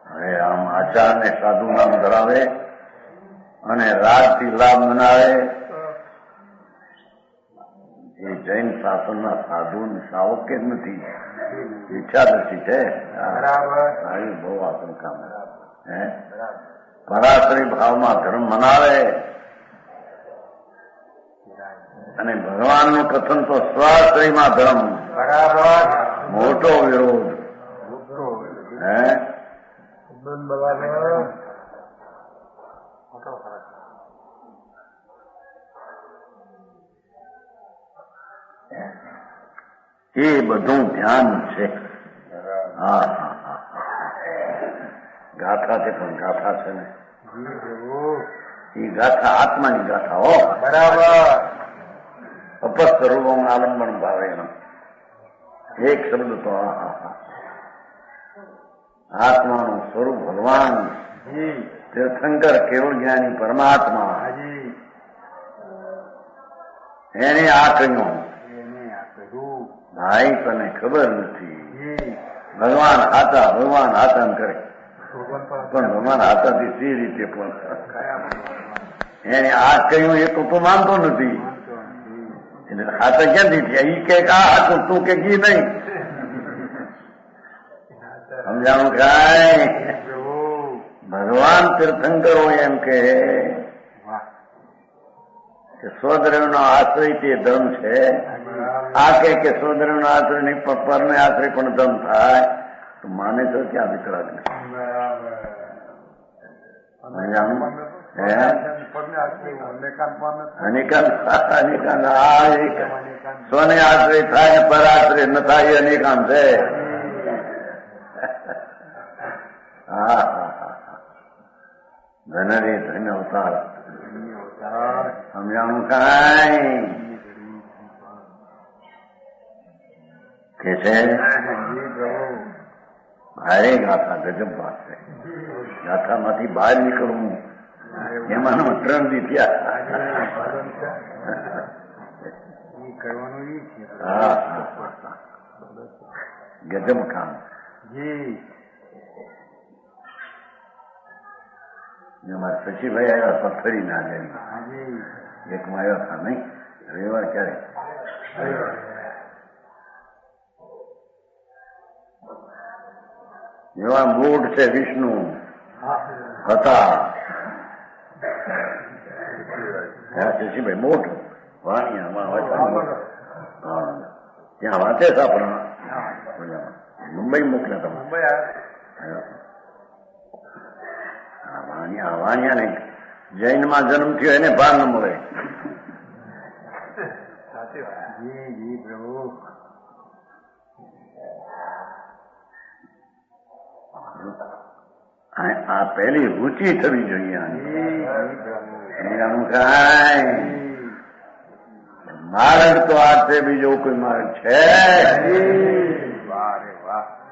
હવે આમ આચારને સાધુ નામ ધરાવે અને રાજથી લાભ મનાવે એ જૈન શાસનના સાધુ શાવક કે નથી, ઈચ્છાદર્શી છે. બહુ આપણું કામ હે. પરાશ્રય ભાવમાં ધર્મ મનાવે અને ભગવાનનું કથન તો સ્વાશ્રયમાં ધર્મ. મોટો વિરોધ હે. એ બધું ધ્યાન છે. હા હા હા, ગાથા ગાથાથી પણ ગાથા છે ને, જી પ્રભુ એ ગાથા આત્માની ગાથા હો. બરાબર અપસ્થ રૂપમ આલંબન ભાવે એક શબ્દ તો આત્માનું સ્વરૂપ ભગવાન જી તીર્થંકર કેવળ જ્ઞાની પરમાત્મા હાજી એને આ કહ્યું, એને આપ્યું ભાઈ તને ખબર નથી, જી ભગવાન હાથા કરે ભગવાન પણ ભગવાન હાથાથી સી રીતે પણ કયા એને આ કહ્યું એ તો તું માનતો નથી. એટલે હાથા ક્યાંથી થયા? ઈ કે આ હાથું તું કે કી નહીં સમજાણું કાંઈ? ભગવાન તીર્થંકરો એમ કે સ્વદ્રવ્યનો આશ્રય તે ધર્મ છે. આ કે સ્વદ્રવ્યનો આશ્રય નહીં પણ પરનો આશ્રય પણ ધર્મ થાય તો માને તો ક્યાં વિતરાગ નહીં. સ્વને આશ્રય થાય પર આશ્રય ન થાય અનેકાંત છે. હા ધનરે ધન અવતાર સમજાણું કાંઈ કે છે? ભારે ગાથા ગજબ વાત છે. ગાથામાંથી બહાર નીકળવું એમાં 3 દી થયા. હા ગજબ કામ. અમારા શશીભાઈ આવ્યા પથ્થરી ના જાય એકમાં આવ્યા હતા નહીં રવિવાર ક્યારે એવા મૂળ છે વિષ્ણુ હતા શશીભાઈ મોટ વાણિયા ત્યાં વાંચે છે આપણા મુંબઈ મોકલ્યા તમે વાણિયા ને જૈનમાં જન્મ થયો એને ભાર ન મળે. આ પહેલી રુચિ થવી જોઈએ. માર્ગ તો આ છે, બીજો કોઈ માર્ગ છે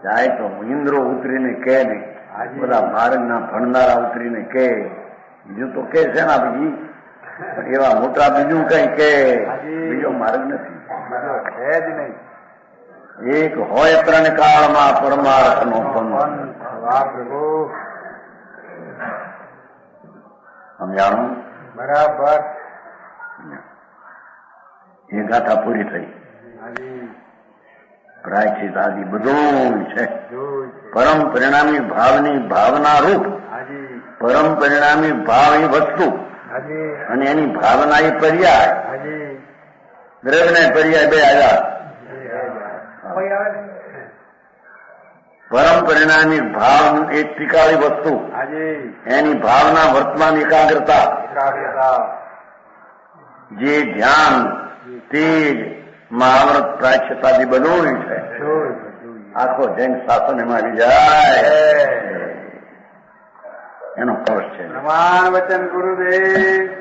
જાય તો ઇન્દ્રો ઉતરીને કે નહીં, બધા માર્ગના ભણનારા ઉતરીને કે બીજું તો કે છે ને બીજી એવા મોટા બીજું કઈ કે બીજો માર્ગ નથી. એક હોય 3 કાળમાં પરમાર્થ નો પંથ. સમજાણું? બરાબર. એ ગાથા પૂરી થઈ. પ્રાયશ્ચિત આદિ બધું છે. પરમ પરિણામી ભાવની ભાવના રૂપ, પરમ પરિણામી ભાવ એ વસ્તુ અને એની ભાવના એ પર્યાય. દ્રવ્ય પર્યાય 2 આવ્યા. પરમ પરિણામી ભાવ એક ટીકાળી વસ્તુ, એની ભાવના વર્તમાન એકાગ્રતા, જે ધ્યાન તેજ મહાવ્રત પ્રાયશ્ચિતાદિ બધું છે. આખો જૈન શાસન એમાં આવી જાય એનો કોર્સ છે. પ્રમાણ વચન ગુરુદેવ.